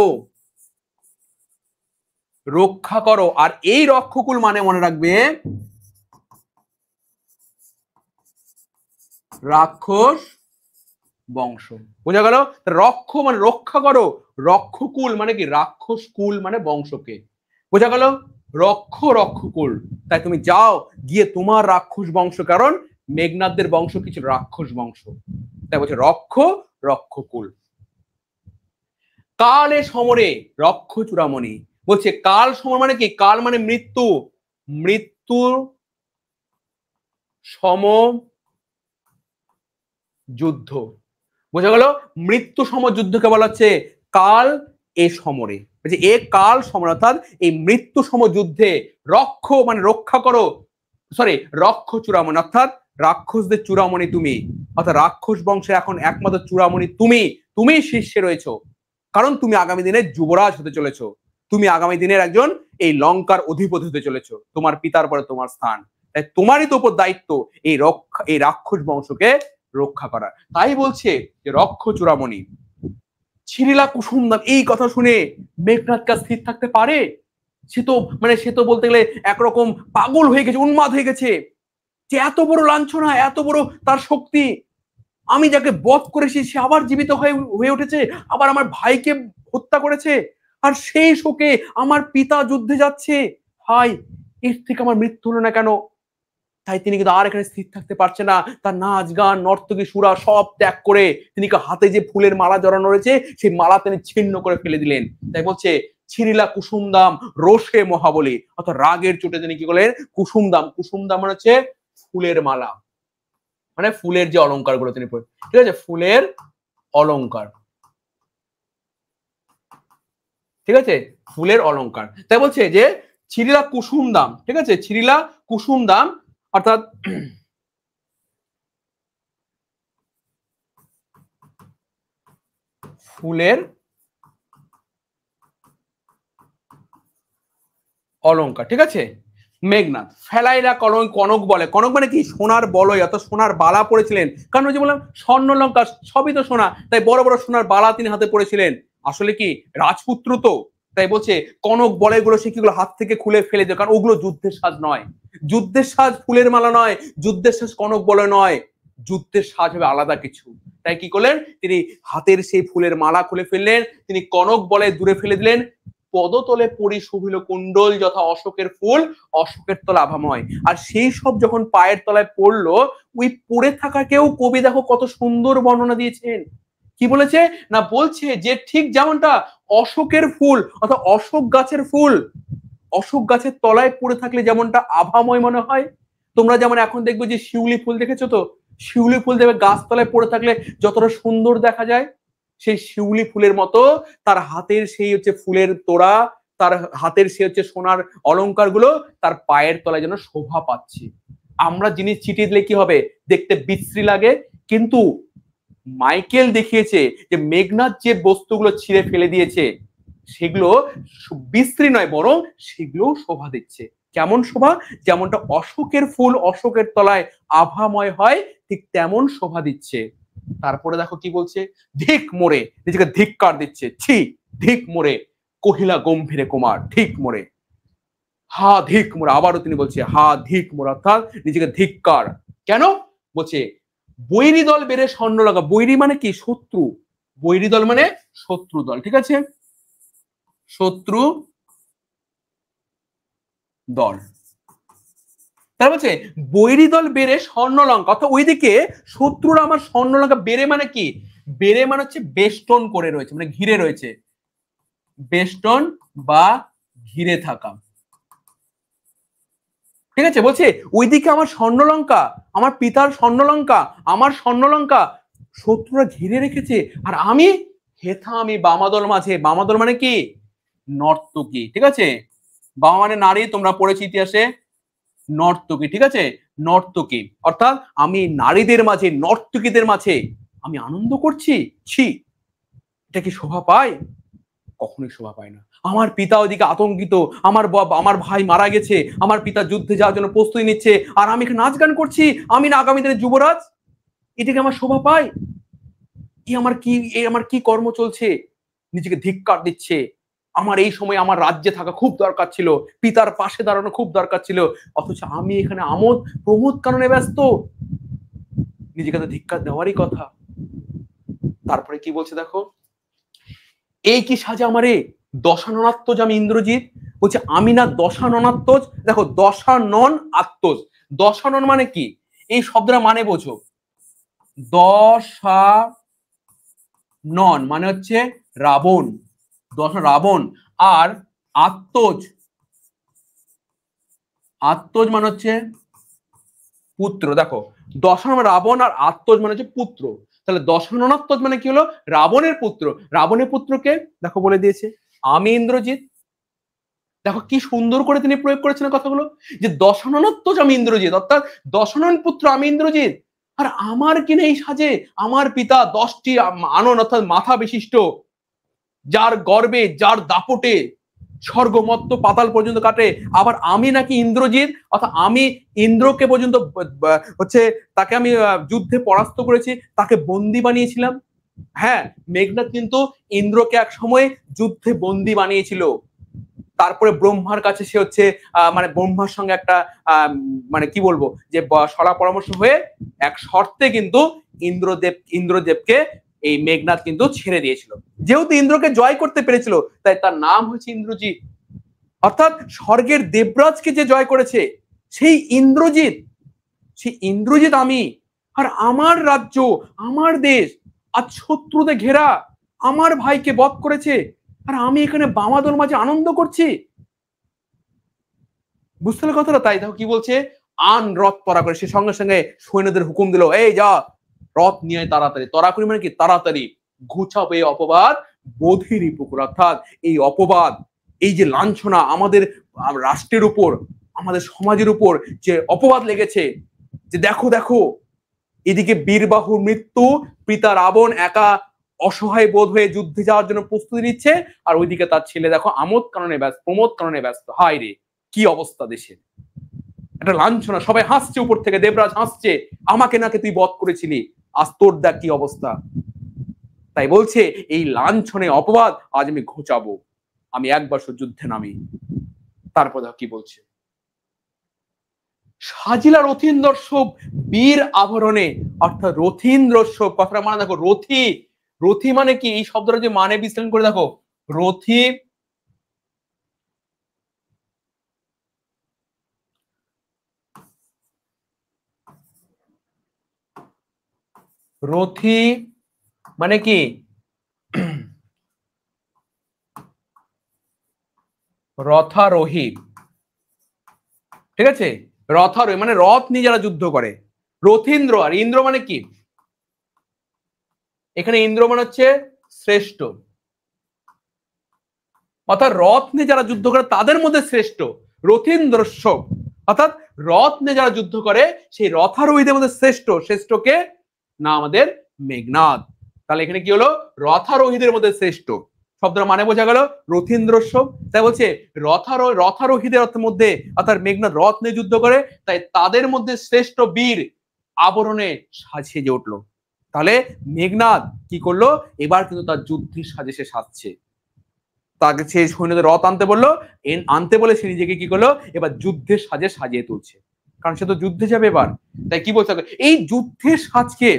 [SPEAKER 1] রক্ষা করো। আর এই রক্ষকুল মানে মনে রাখবে রাক্ষস বংশ। বোঝা গেল? রক্ষ মানে রক্ষা করো, রক্ষকুল মানে কি? রাক্ষস কুল মানে বংশকে। বোঝা গেল? রক্ষকুল। তাই তুমি যাও গিয়ে তোমার রাক্ষস বংশ, কারণ মেঘনাদদের বংশ কি ছিল? রাক্ষস বংশ। তাই বলছে রক্ষকুল। কালে সমরে রক্ষ চূড়ামণি। বলছে কাল সমর মানে কি? কাল মানে মৃত্যু। মৃত্যুর সম যুদ্ধ। বোঝা গেল? মৃত্যু সম যুদ্ধকে বলা হচ্ছে কাল এ সমরে। এ কাল সমর, অর্থাৎ এই মৃত্যু সম যুদ্ধে রক্ষ মানে রক্ষা করো, সরি রক্ষ চূড়ামণি, অর্থাৎ রাক্ষসদের চূড়ামণি তুমি, অর্থাৎ রাক্ষস বংশের এখন একমাত্র চূড়ামণি তুমি শীর্ষে রয়েছো, কারণ তুমি আগামী দিনে যুবরাজ হতে চলেছো। তুমি আগামী দিনের একজন এই লঙ্কার অধিপতি হতে চলেছো। তোমার পিতার পরে তোমার স্থান, তাই তোমারই তো উপর দায়িত্ব এই রাক্ষস বংশকে রক্ষা করা। তাই বলছে যে রক্ষ চূড়ামণি। ছিরিলা কুসুমদাম, এই কথা শুনে মেঘনাদ কা স্থির থাকতে পারে? সে তো বলতে গেলে একরকম পাগল হয়ে গেছে, উন্মাদ হয়ে গেছে, যে এত বড় লাঞ্ছনা, এত বড় তার শক্তি, আমি যাকে বধ করেছি সে আবার জীবিত হয়ে উঠেছে, আবার আমার ভাইকে হত্যা করেছে, আর সেই শোকে আমার পিতা যুদ্ধে যাচ্ছে, হাই এর থেকে আমার মৃত্যু হলো না কেন? তাই তিনি কিন্তু আর এখানে স্থির থাকতে পারছে না। তার নাচ গান নর্তকী সুরা সব ত্যাগ করে তিনি হাতে যে ফুলের মালা জড়ানো রয়েছে সেই মালা তিনি ছিন্ন করে ফেলে দিলেন। তাই বলছে ছিরিলা কুসুমদাম রোষে মহাবলী, অর্থাৎ রাগের চোটে তিনি কি করলেন? কুসুমদাম মানে হচ্ছে ফুলের মালা, মানে ফুলের যে অলংকার গুলো তিনি, ঠিক আছে, ফুলের অলংকার, ঠিক আছে, ফুলের অলংকার। তাই বলছে যে ছিরিলা কুসুমদাম, ঠিক আছে, ছিরিলা কুসুমদাম অর্থাৎ ফুলের অলংকার, ঠিক আছে। মেঘনাদ ফেলাইলা কনক বলে, কনক মানে কি? সোনার বলয়, অর্থাৎ সোনার বালা পড়েছিলেন, কারণ ওই যে বললাম স্বর্ণ লঙ্কা সবই তো সোনা, তাই বড় বড় সোনার বালা তিনি হাতে পড়েছিলেন, আসলে কি রাজপুত্র তো। তাই বলছে কনক বলে গুলো সে কিগুলো হাত থেকে খুলে ফেলে দেয়, কারণ ওগুলো যুদ্ধের সাজ নয়, যুদ্ধের সাজ ফুলের মালা নয়, যুদ্ধের সাজ কনক বলে নয়, যুদ্ধের সাজ হবে আলাদা কিছু। তাই কি করলেন? তিনি হাতের সেই ফুলের মালা খুলে ফেললেন, তিনি কনক বলে দূরে ফেলে দিলেন। পদতলে পরি শোভিল কুণ্ডল যথা অশোকের ফুল, অশোকের তলা আভাময়। আর সেই সব যখন পায়ের তলায় পড়লো, ওই পড়ে থাকাকেও কবি দেখো কত সুন্দর বর্ণনা দিয়েছেন। কি বলেছে না? বলছে যে ঠিক যেমনটা অশোকের ফুল, অর্থাৎ অশোক গাছের ফুল, অশোক গাছের তলায় পড়ে থাকলে যেমনটা আভাময় মনে হয়। তোমরা যেমন এখন দেখবে যে শিউলি ফুল দেখেছো তো, শিউলি ফুল দেখবে গাছতলায় পড়ে থাকলে যতটা সুন্দর দেখা যায়, সেই শিউলি ফুলের মতো তার হাতের সেই হচ্ছে ফুলের তোড়া, তার হাতের সে হচ্ছে সোনার অলংকার গুলো তার পায়ের তলায় যেন শোভা পাচ্ছে। আমরা জিনিস ছিটিয়ে দিলে কি হবে? দেখতে বিশ্রী লাগে, কিন্তু মাইকেল দেখিয়েছে যে মেঘনাদ যে বস্তুগুলো ছিঁড়ে ফেলে দিয়েছে সেগুলো বিশ্রী নয়, বরং সেগুলো শোভা দিচ্ছে। কেমন শোভা? যেমনটা অশোকের ফুল অশোকের তলায় আভাময় হয়, ঠিক তেমন শোভা দিচ্ছে। তারপরে দেখো কি বলছে, ধিক মোরে, নিজেকে ধিক্কার দিচ্ছে, ছি ধিক মোরে কহিলা গম্ভীরে কুমার, ঠিক মোরে, হা ধিক মোরে, আবারও তিনি বলছে হা ধিক মোরে, অর্থাৎ নিজেকে ধিক্কার। কেন? বলছে বৈরী দল বেড়ে স্বর্ণ লাগা, বৈরী মানে কি? শত্রু, বৈরী দল মানে শত্রু দল, ঠিক আছে, শত্রু দল। তার বলছে বৈরী দল বেড়ে স্বর্ণলঙ্কা, অর্থাৎ ওইদিকে শত্রুরা আমার স্বর্ণলঙ্কা, বেড়ে মানে কি? বেড়ে মানে হচ্ছে বেষ্টন করে রয়েছে, মানে ঘিরে রয়েছে, বেষ্টন বা ঘিরে থাকা, ঠিক আছে। বলছে ওইদিকে আমার স্বর্ণলঙ্কা, আমার পিতার স্বর্ণলঙ্কা, আমার স্বর্ণলঙ্কা শত্রুরা ঘিরে রেখেছে, আর আমি হেথা আমি বামাদল মাঝে, বামাদল মানে কি? নর্তকী, ঠিক আছে, বামা মানে নারী, তোমরা পড়েছি ইতিহাসে, নর্তকী, ঠিক আছে, নর্তকী, অর্থাৎ আমি নারীদের মাঝে নর্তকীদের মাঝে আমি আনন্দ করছি, ছি এটা কি শোভা পায়? কখনোই শোভা পায় না। আমার পিতা ওইদিকে আতঙ্কিত, আমার ভাই মারা গেছে, আমার পিতা যুদ্ধে যাওয়ার জন্য প্রস্তুতি নিচ্ছে, আর আমি নাচ গান করছি, আমি না আগামী দিনের যুবরাজ, এটাকে আমার শোভা পায়? আমার কি কর্ম চলছে? নিজেকে ধিক্কার দিচ্ছে। আমার এই সময় আমার রাজ্যে থাকা খুব দরকার ছিল, পিতার পাশে দাঁড়ানো খুব দরকার ছিল, অথচ আমি এখানে আমোদ প্রমোদ কারণে ব্যস্ত, নিজেকে তো ধিক্কার দেওয়ারই কথা। তারপরে কি বলছে দেখো, এই কি সাজে আমারে দশাননাত্য যে আমি ইন্দ্রজিৎ, বলছে আমি না দশাননাত্মজ। দেখো দশানন আত্মজ, দশানন মানে কি, এই শব্দটা মানে বোঝো, দশানন মানে হচ্ছে রাবণ, রাবণ। আর আত্মজ, আত্মজ মানে হচ্ছে পুত্র। দেখো দশানন রাবণ আর আত্মজ মানে হচ্ছে পুত্র, তাহলে দশাননাত্মজ মানে কি হলো, রাবণের পুত্র। রাবণের পুত্রকে দেখো বলে দিয়েছে আমি ইন্দ্রজিৎ। দেখো কি সুন্দর করে তিনি প্রয়োগ করেছেন কথাগুলো, যে দশাননাত্মজ আমি ইন্দ্রজিৎ, অর্থাৎ দশানন পুত্র আমি ইন্দ্রজিৎ। আর আমার কিনা এই সাজে, আমার পিতা 10টি আনন অর্থাৎ মাথা বিশিষ্ট, যার গর্বে যার দাপটে স্বর্গমত্ত পাতাল পর্যন্ত কাটে, আবার আমি নাকি ইন্দ্রজিৎ, অর্থাৎ আমি ইন্দ্রকে পর্যন্ত হচ্ছে তাকে আমি যুদ্ধে পরাস্ত করেছি, তাকে বন্দি বানিয়েছিলাম। হ্যাঁ, মেঘনাদ কিন্তু ইন্দ্রকে এক সময় যুদ্ধে বন্দি বানিয়েছিল। তারপরে ব্রহ্মার কাছে সে হচ্ছে মানে ব্রহ্মার সঙ্গে একটা মানে কি বলবো যে সলা পরামর্শ হয়ে এক শর্তে কিন্তু ইন্দ্রদেবকে এই মেঘনাদ কিন্তু ছেড়ে দিয়েছিল। যেহেতু ইন্দ্রকে জয় করতে পেরেছিল তাই তার নাম হচ্ছে ইন্দ্রজিৎ। অর্থাৎ স্বর্গের দেবরাজকে যে জয় করেছে সেই ইন্দ্রজিৎ, সেই ইন্দ্রজিৎ আমি। আর আমার রাজ্য, আমার দেশ আজ শত্রুতে ঘেরা, আমার ভাইকে বধ করেছে, আর আমি এখানে বামাদল মাঝে আনন্দ করছি। বুঝতে পারলে কথাটা? তাই দেখো কি বলছে, আন রথ তরা করে, সে সঙ্গে সঙ্গে সৈন্যদের হুকুম দিল, এই যা রথ নিয়ে তাড়াতাড়ি, তরাকরি মানে কি তাড়াতাড়ি, ঘুচাবে অপবাদ বধিরি পুকুর। অর্থাৎ এই অপবাদ, এই যে লাঞ্ছনা আমাদের রাষ্ট্রের উপর, আমাদের সমাজের উপর যে অপবাদ লেগেছে, যে দেখো দেখো এদিকে বীরবাহুর মৃত্যু, পিতা রাবণ একা অসহায় বোধ হয়ে যুদ্ধে যাওয়ার জন্য প্রস্তুতি নিচ্ছে, আর ওইদিকে তার ছেলে দেখো আমোদ কারণে ব্যস্ত, প্রমোদ কারণে ব্যস্ত। হায় রে কি অবস্থা দেশের, একটা লাঞ্ছনা, সবাই হাসছে উপর থেকে, দেবরাজ হাসছে, আমাকে নাকি তুই বধ করেছিলি, আজ তোর দেখ কি অবস্থা। তাই বলছে এই লাঞ্ছনে অপবাদ আজ আমি ঘোচাবো, আমি একবার যুদ্ধে নামি। তারপর দেখো কি বলছে, সাজিলা রথীন্দ্রস্বব বীর আভরণে, অর্থাৎ রথীন্দ্রস্বব কথাটা মানে দেখো, রথী, রথী মানে কি, এই শব্দটা যে মানে বিশ্লেষণ করে দেখো, রথী রথী মানে কি, রথারোহী, ঠিক আছে, রথারোহী মানে রথ নিয়ে যারা যুদ্ধ করে। রথীন্দ্র, আর ইন্দ্র মানে কি, এখানে ইন্দ্র মানে হচ্ছে শ্রেষ্ঠ, অর্থাৎ রথ নিয়ে যারা যুদ্ধ করে তাদের মধ্যে শ্রেষ্ঠ রথীন্দ্রস্ব, অর্থাৎ রথ নিয়ে যারা যুদ্ধ করে সেই রথারোহীদের মধ্যে শ্রেষ্ঠ, শ্রেষ্ঠকে না আমাদের মেঘনাদ। তাহলে এখানে কি হলো, রথারোহীদের মধ্যে শ্রেষ্ঠ শব্দটা মানে বোঝা গেল রথীন্দ্রস্ব। তাই বলছে রথারোহীদের মধ্যে, অর্থাৎ মেঘনাদ রথ নিয়ে যুদ্ধ করে, তাই তাদের মধ্যে শ্রেষ্ঠ বীর আবরণে সাজিয়ে উঠলো। তাহলে মেঘনাদ কি করলো, এবার কিন্তু তার যুদ্ধের সাজে সে সাজছে, তাকে সে সৈন্যদের রথ আনতে বললো, আনতে বলে সে নিজেকে কি করলো, এবার যুদ্ধের সাজে সাজিয়ে তুলছে, কারণ সে তো যুদ্ধে যাবে এবার। তাই কি বলতে হবে, এই যুদ্ধের সাজকে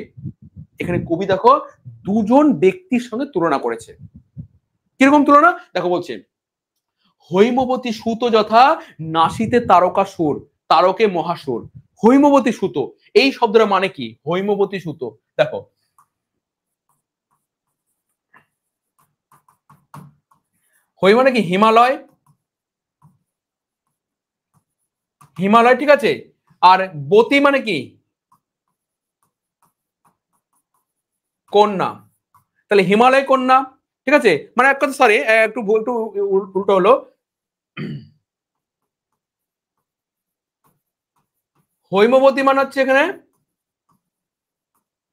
[SPEAKER 1] এখানে কবি দেখো দুজন ব্যক্তির সঙ্গে তুলনা করেছে। কিরকম তুলনা দেখো, বলছে হৈমবতী সুত যথা নাসিতে তারকাসুর, তারকে মহাসুর। হৈমবতী সুত এই শব্দটা মানে কি, হৈমবতী সুত দেখো, হৈ মানে কি হিমালয়, হিমালয় ঠিক আছে, আর বতী মানে কি কন্যা, তাহলে হিমালয় কন্যা, ঠিক আছে, মানে এক কথা, সরি একটু একটু উল্টো হলো, হৈমবতী মানে হচ্ছে এখানে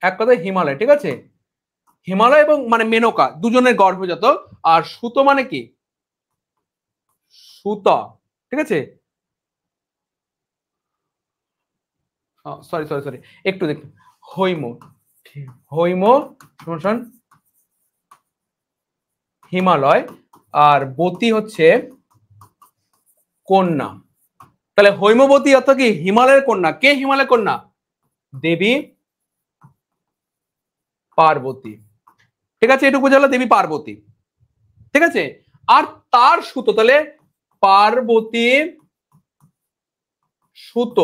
[SPEAKER 1] এক কথায় হিমালয়, ঠিক আছে, হিমালয় এবং মানে মেনকা দুজনের গর্ভজাত। আর সুত মানে কি সুতা, ঠিক আছে, সরি সরি সরি একটু দেখুন, হৈম, হৈম শোন হিমালয়, আর বতী হচ্ছে কন্যা। তাহলে হৈমবতী অর্থাৎ কি হিমালয়ের কন্যা, কে হিমালয়ের কন্যা, দেবী পার্বতী, ঠিক আছে, এটুকু বোঝালো দেবী পার্বতী, ঠিক আছে। আর তার সুত, তাহলে পার্বতীর সুত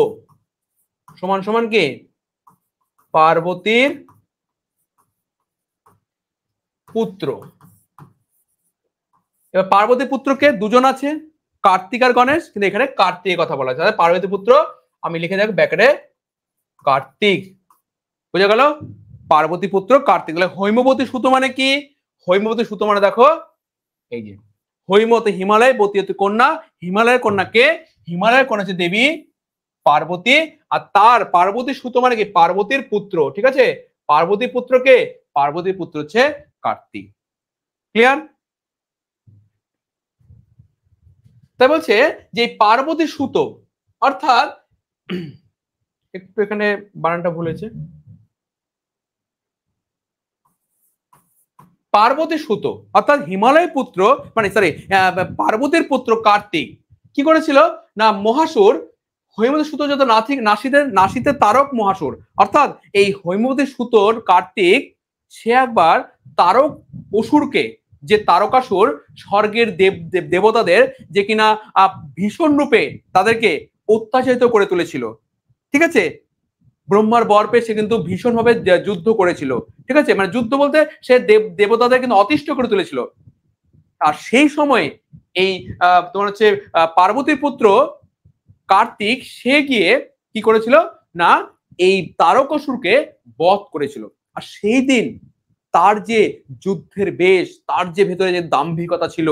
[SPEAKER 1] সমান সমান কি পার্বতীর পুত্র। এবার পার্বতী পুত্রকে দুজন আছে, কার্তিক আর গণেশ, কিন্তু এখানে কার্তিকের কথা বলা আছে। পার্বতী পুত্র আমি লিখে দেখ ব্যাকেটে কার্তিক, বুঝা গেল? পার্বতী পুত্র কার্তিক। হৈমবতী সুত মানে কি? হৈমবতী সুত মানে দেখো এই যে হৈমতে হিমালয়, বতী হচ্ছে কন্যা, হিমালয়ের কন্যা কে? হিমালয়ের কন্যা হচ্ছে দেবী পার্বতী, আর তার পার্বতী সুত মানে কি পার্বতীর পুত্র, ঠিক আছে? পার্বতী পুত্র কে? পার্বতীর পুত্র হচ্ছে কার্তিক। ক্লিয়ার? তাই বলছে যে পার্বতী সুত অর্থাৎ একটু এখানে বানানটা ভুলেছে, পার্বতী সুত অর্থাৎ হিমালয় পুত্র মানে সরি পার্বতীর পুত্র কার্তিক কি করেছিল না মহাসুর হৈমবতী সুত যত নাসিতে তারক মহাসুর, অর্থাৎ এই হৈমবতী সুতর কার্তিক সে একবার তারক অসুরকে, যে তারকাসুর স্বর্গের দেবতাদের যে কিনা ভীষণ রূপে তাদেরকে অত্যাচারিত করে তুলেছিল, ঠিক আছে? ব্রহ্মার বর পেয়ে সে কিন্তু ভীষণ ভাবে যুদ্ধ করেছিল, ঠিক আছে? মানে যুদ্ধ বলতে সে দেবতাদের কিন্তু অতিষ্ঠ করে তুলেছিল। আর সেই সময় এই তোমার হচ্ছে পার্বতীর পুত্র কার্তিক সে গিয়ে কি করেছিল না এই তারকাসুরকে বধ করেছিল। আর সেই দিন তার যে যুদ্ধের বেশ, তার যে ভেতরে যে দাম্ভিকতা ছিল,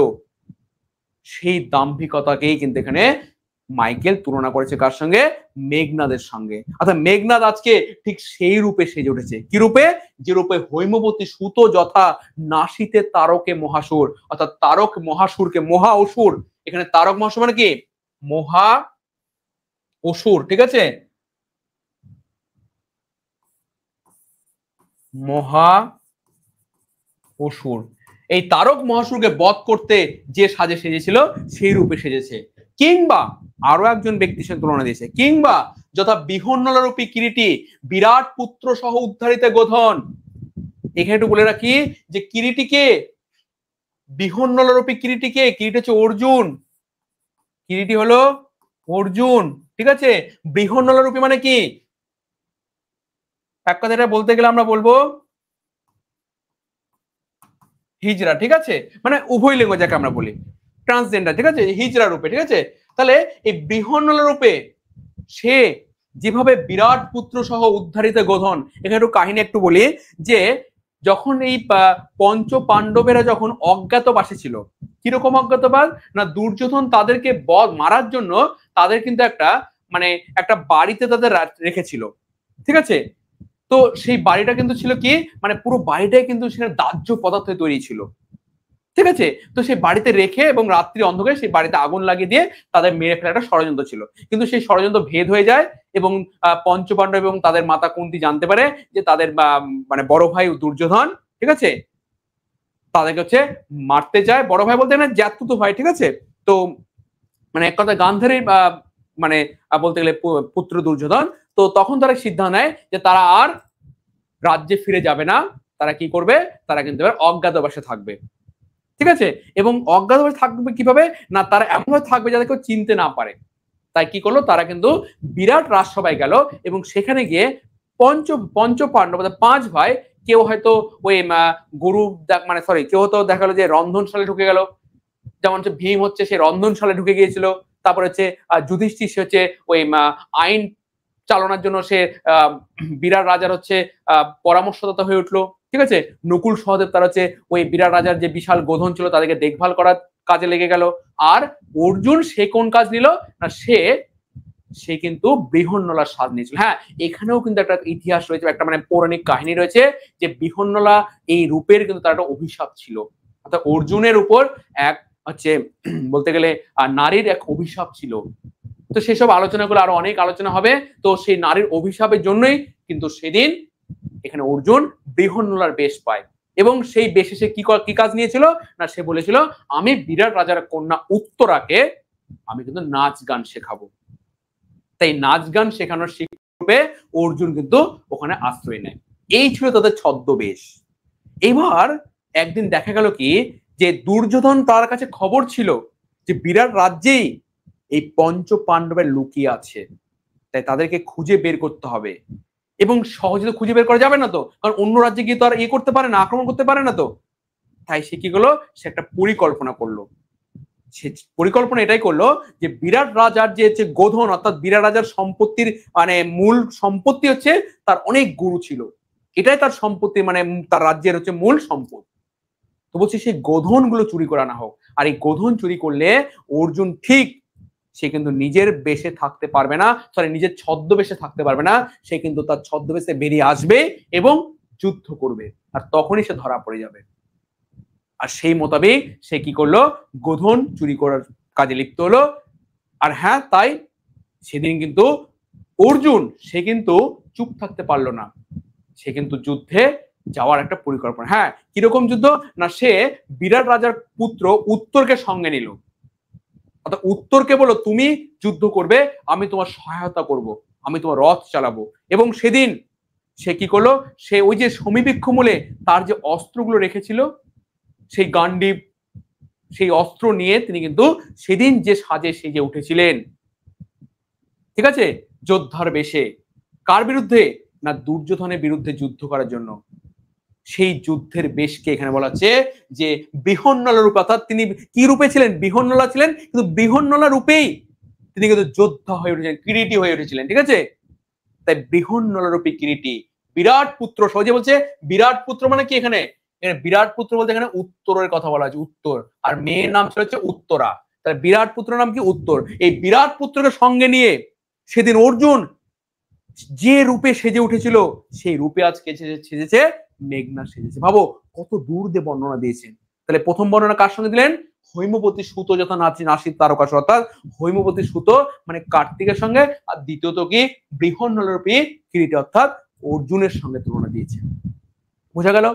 [SPEAKER 1] সেই দাম্ভিকতাকেই কিন্তু এখানে মাইকেল তুলনা করেছে কার সঙ্গে? মেঘনাদের সঙ্গে। অর্থাৎ মেঘনাদ আজকে ঠিক সেই রূপে সেজে উঠেছে। কি রূপে? যে রূপে হৈমবতী সুত যথা নাসিতে তারকে মহাসুর, অর্থাৎ তারক মহাসুরকে, মহা অসুর, এখানে তারক মহাসুর মানে কি মহা অসুর, ঠিক আছে? মহা অসুর, এই তারক মহাসুরকে বধ করতে যে সাজে সেজেছিল সেই রূপে সেজেছে। কিংবা আরো একজন ব্যক্তির সঙ্গে তুলনা দিয়েছে, কিংবা যথা বিহন্নলারূপী কিরীটি বিরাট পুত্র সহ উদ্ধারিত গোধন। এখানে একটু বলে রাখি যে কিরীটিকে, বিহন্নলারূপী কিরীটিকে, কিরীটি হচ্ছে অর্জুন, কিরীটি হলো অর্জুন, ঠিক আছে? বৃহন্নলারূপী মানে কি? এক কথাটা বলতে গেলে আমরা বলবো হিজড়া, ঠিক আছে? মানে উভয় লিঙ্গ যাকে আমরা বলি, ট্রান্সজেন্ডার, ঠিক আছে? হিজড়া রূপে, ঠিক আছে? তাহলে এই বৃহন্নলা রূপে সে যেভাবে বিরাট পুত্র সহ উদ্ধারিত গোধন। এখানে একটু কাহিনী একটু বলি যে যখন এই পঞ্চ পাণ্ডবেরা যখন অজ্ঞাতবাসে ছিল, কিরকম অজ্ঞাতবাস না দুর্যোধন তাদেরকে মারার জন্য তাদের কিন্তু একটা বাড়িতে তাদের রেখেছিল, ঠিক আছে? তো সেই বাড়িটা কিন্তু ছিল কি মানে পুরো বাড়িটাই কিন্তু সেখানে দাহ্য পদার্থে তৈরি ছিল, ঠিক আছে? তো সেই বাড়িতে রেখে এবং রাত্রি অন্ধকারে সেই বাড়িতে আগুন লাগিয়ে দিয়ে তাদের মেরে ফেলার একটা ষড়যন্ত্র ছিল। কিন্তু সেই ষড়যন্ত্র ভেদ হয়ে যায় এবং পঞ্চপাণ্ডব এবং তাদের মাতা কুন্তী জানতে পারে যে তাদের মানে বড় ভাই দুর্যোধন, ঠিক আছে, তাদেরকে হচ্ছে মারতে যায়। বড় ভাই বলতে না জ্যাঠতুতো ভাই, ঠিক আছে? তো মানে এক কথা গান্ধারীর মানে বলতে গেলে পুত্র দুর্যোধন। তো তখন তারা সিদ্ধান্ত নেয় যে তারা আর রাজ্যে ফিরে যাবে না, তারা কি করবে, তারা কিন্তু এবার অজ্ঞাতবাসে থাকবে, ঠিক আছে? এবং অজ্ঞাতবাসে থাকবে কিভাবে না তারা এমনভাবে থাকবে যাতে কেউ চিনতে না পারে। তাই কি করলো তারা কিন্তু বিরাট রাজসভায় গেল এবং সেখানে গিয়ে পঞ্চ পাণ্ডব 5 ভাই কেউ হয়তো ওই গরু মানে সরি কেউ হয়তো দেখা গেলো যে রন্ধনশালে ঢুকে গেল, যেমন হচ্ছে ভীম হচ্ছে সে রন্ধনশালে ঢুকে গিয়েছিল। তারপর হচ্ছে যুধিষ্ঠির সে হচ্ছে ওই আইন চালনার জন্য সে বিরাট রাজার হচ্ছে পরামর্শদাতা হয়ে উঠলো, ঠিক আছে? নকুল সহদেব তার হচ্ছে ওই বিরাট রাজার যে বিশাল গোধন ছিল তাদেরকে দেখভাল করার কাজে লেগে গেল। আর অর্জুন সে কোন কাজ নিল না সে কিন্তু বৃহন্নলার স্বাদ নিয়েছিল। হ্যাঁ, এখানেও কিন্তু একটা ইতিহাস রয়েছে, একটা মানে পৌরাণিক কাহিনী রয়েছে যে বৃহন্নলা এই রূপের কিন্তু তার একটা অভিশাপ ছিল, অর্থাৎ অর্জুনের উপর এক হচ্ছে বলতে গেলে নারীর এক অভিশাপ ছিল। তো সেসব আলোচনাগুলো আরো অনেক আলোচনা হবে। তো সেই নারীর অভিশাপের জন্যই কিন্তু সেদিন এখানে অর্জুন বৃহন্নলার বেশ পায় এবং সেই বেশে সে কি কাজ নিয়েছিল না সে বলেছিল আমি বিরাট রাজার কন্যা উত্তরাকে আমি কিন্তু নাচ গান শেখাবো। তাই নাচ গান শেখানোর শিক্ষারূপে অর্জুন কিন্তু ওখানে আশ্রয় নেয়। এই ছিল তাদের ছদ্মবেশ। এবার একদিন দেখা গেল কি যে দুর্যোধন তার কাছে খবর ছিল যে বিরাট রাজ্যেই এই পঞ্চ পাণ্ডবের লুকিয়ে আছে, তাই তাদেরকে খুঁজে বের করতে হবে। এবং সহজে তো খুঁজে বের করা যাবে না, তো কারণ অন্য রাজ্যে গিয়ে তো আর ইয়ে করতে পারে না, আক্রমণ করতে পারে না। তো তাই সে কি করলো, সে একটা পরিকল্পনা করলো। সে পরিকল্পনা এটাই করলো যে বিরাট রাজার যে হচ্ছে গোধন, অর্থাৎ বিরাট রাজার সম্পত্তির মানে মূল সম্পত্তি হচ্ছে তার অনেক গরু ছিল, এটাই তার সম্পত্তি, মানে তার রাজ্যের হচ্ছে মূল সম্পদ। তো বলছি সেই গোধন গুলো চুরি করে আনা হোক। আর এই গোধন চুরি করলে অর্জুন ঠিক সে কিন্তু নিজের বেশে থাকতে পারবে না, সরি নিজের ছদ্মবেশে থাকতে পারবে না, সে কিন্তু তার ছদ্মবেশে বেরিয়ে আসবে এবং যুদ্ধ করবে, আর তখনই সে ধরা পড়ে যাবে। আর সেই মোতাবেক সে কি করলো, গোধন চুরি করার কাজে লিপ্ত হলো। আর হ্যাঁ, তাই সেদিন কিন্তু অর্জুন সে কিন্তু চুপ থাকতে পারলো না, সে কিন্তু যুদ্ধে যাওয়ার একটা পরিকল্পনা। হ্যাঁ, কিরকম যুদ্ধ না, সে বিরাট রাজার পুত্র উত্তরকে সঙ্গে নিল, অর্থাৎ উত্তরকে বলো তুমি যুদ্ধ করবে, আমি তোমার সহায়তা করব, আমি তোমার রথ চালাবো। এবং সেদিন সে কি করলো, সে ওই যে সমীবৃক্ষ মূলে তার যে অস্ত্রগুলো রেখেছিল, সেই গান্ডীব, সেই অস্ত্র নিয়ে তিনি কিন্তু সেদিন যে সাজে সেজে উঠেছিলেন, ঠিক আছে, যোদ্ধার বেশে। কার বিরুদ্ধে না, দুর্যোধনের বিরুদ্ধে যুদ্ধ করার জন্য। সেই যুদ্ধের বেশকে এখানে বলা হচ্ছে যে বৃহন্নলা রূপে, অর্থাৎ তিনি কি রূপে ছিলেন, বৃহন্নলা ছিলেন, কিন্তু বৃহন্নলা রূপেই তিনি কিন্তু যোদ্ধা হয়ে উঠেছিলেন, কিরীটী হয়ে উঠেছিলেন, ঠিক আছে। তাই বৃহন্নলা রূপী কিরীটী বিরাট পুত্র, সহজে বলছে বিরাট পুত্র মানে কি, এখানে বিরাট পুত্র বলতে এখানে উত্তরের কথা বলা হয়েছে, উত্তর, আর মেয়ের নাম ছিল হচ্ছে উত্তরা, তাহলে বিরাট পুত্র নাম কি, উত্তর। এই বিরাট পুত্রকে সঙ্গে নিয়ে সেদিন অর্জুন যে রূপে সেজে উঠেছিল, সেই রূপে আজকে সেজেছে মেঘনা সেজেছে। ভাবো কত দূর দিয়ে বর্ণনা দিয়েছেন। তাহলে প্রথম বর্ণনা কার সঙ্গে দিলেন, হৈমবতী সুত যথা নাসির তারকাসুর, অর্থাৎ হৈমবতী সুত মানে কার্তিকের সঙ্গে, আর দ্বিতীয়ত কি বৃহন্নলারূপী কিরীটী অর্থাৎ অর্জুনের সঙ্গে তুলনা দিয়েছেন। বোঝা গেল।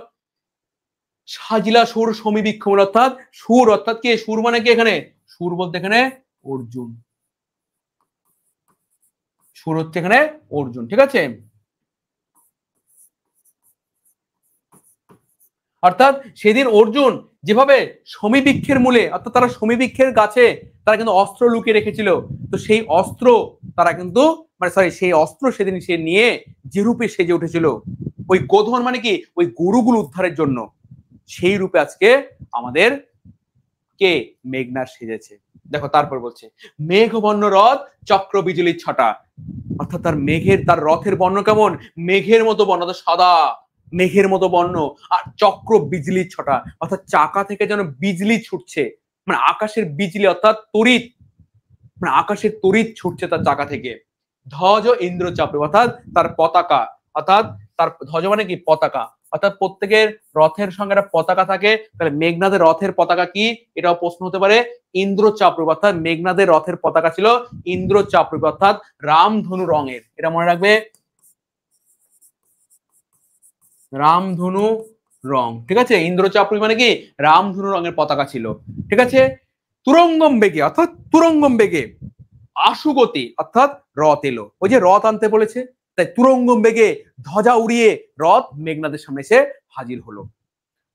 [SPEAKER 1] সাজিলা সুর সমীবৃক্ষমূল, অর্থাৎ সুর, অর্থাৎ কি সুর মানে কি, এখানে সুর বলতে এখানে অর্জুন, সুর হচ্ছে এখানে অর্জুন, ঠিক আছে। অর্থাৎ সেদিন অর্জুন যেভাবে সমীবৃক্ষের মূলে, অর্থাৎ তারা সমীবৃক্ষের গাছে তারা কিন্তু অস্ত্র লুকিয়ে রেখেছিল, তো সেই অস্ত্র তারা কিন্তু মানে সরি সেই অস্ত্র সেদিন সে নিয়ে যে রূপে সেজে উঠেছিল, ওই গোধন মানে কি ওই গরুগুলো উদ্ধারের জন্য, সেই রূপে আজকে আমাদের কে মেঘনা সেজেছে। দেখো তারপর বলছে মেঘবর্ণ রথ চক্র বিজুলির ছটা, অর্থাৎ তার মেঘের, তার রথের বর্ণ কেমন, মেঘের মতো বর্ণ, সাদা মেঘের মতো বর্ণ, আর চক্র বিজলির ছটা, অর্থাৎ চাকা থেকে যেন বিজলি ছুটছে, মানে আকাশের বিজলি, অর্থাৎ তড়িৎ, মানে আকাশের তড়িৎ ছুটছে তার চাকা থেকে। ধ্বজ ইন্দ্রচাপে, অর্থাৎ তার পতাকা, অর্থাৎ তার ধ্বজ মানে কি পতাকা, অর্থাৎ প্রত্যেকের রথের সঙ্গে একটা পতাকা থাকে, তাহলে মেঘনাদের রথের পতাকা কি, এটাও প্রশ্ন হতে পারে। ইন্দ্রচাপরূপ, অর্থাৎ মেঘনাদের রথের পতাকা ছিল ইন্দ্রচাপরূপ, অর্থাৎ রামধনু রঙের, এটা মনে রাখবে, রামধনু রং, ঠিক আছে। ইন্দ্রচাপরূপ মানে কি রামধনু রঙের পতাকা ছিল, ঠিক আছে। তুরঙ্গম বেগে, অর্থাৎ তুরঙ্গম বেগে আশুগতি, অর্থাৎ রথ এলো, ওই যে রথ আনতে বলেছে, তাই তুরঙ্গম বেগে ধ্বজা উড়িয়ে রথ মেঘনাদের সামনে এসে হাজির হলো।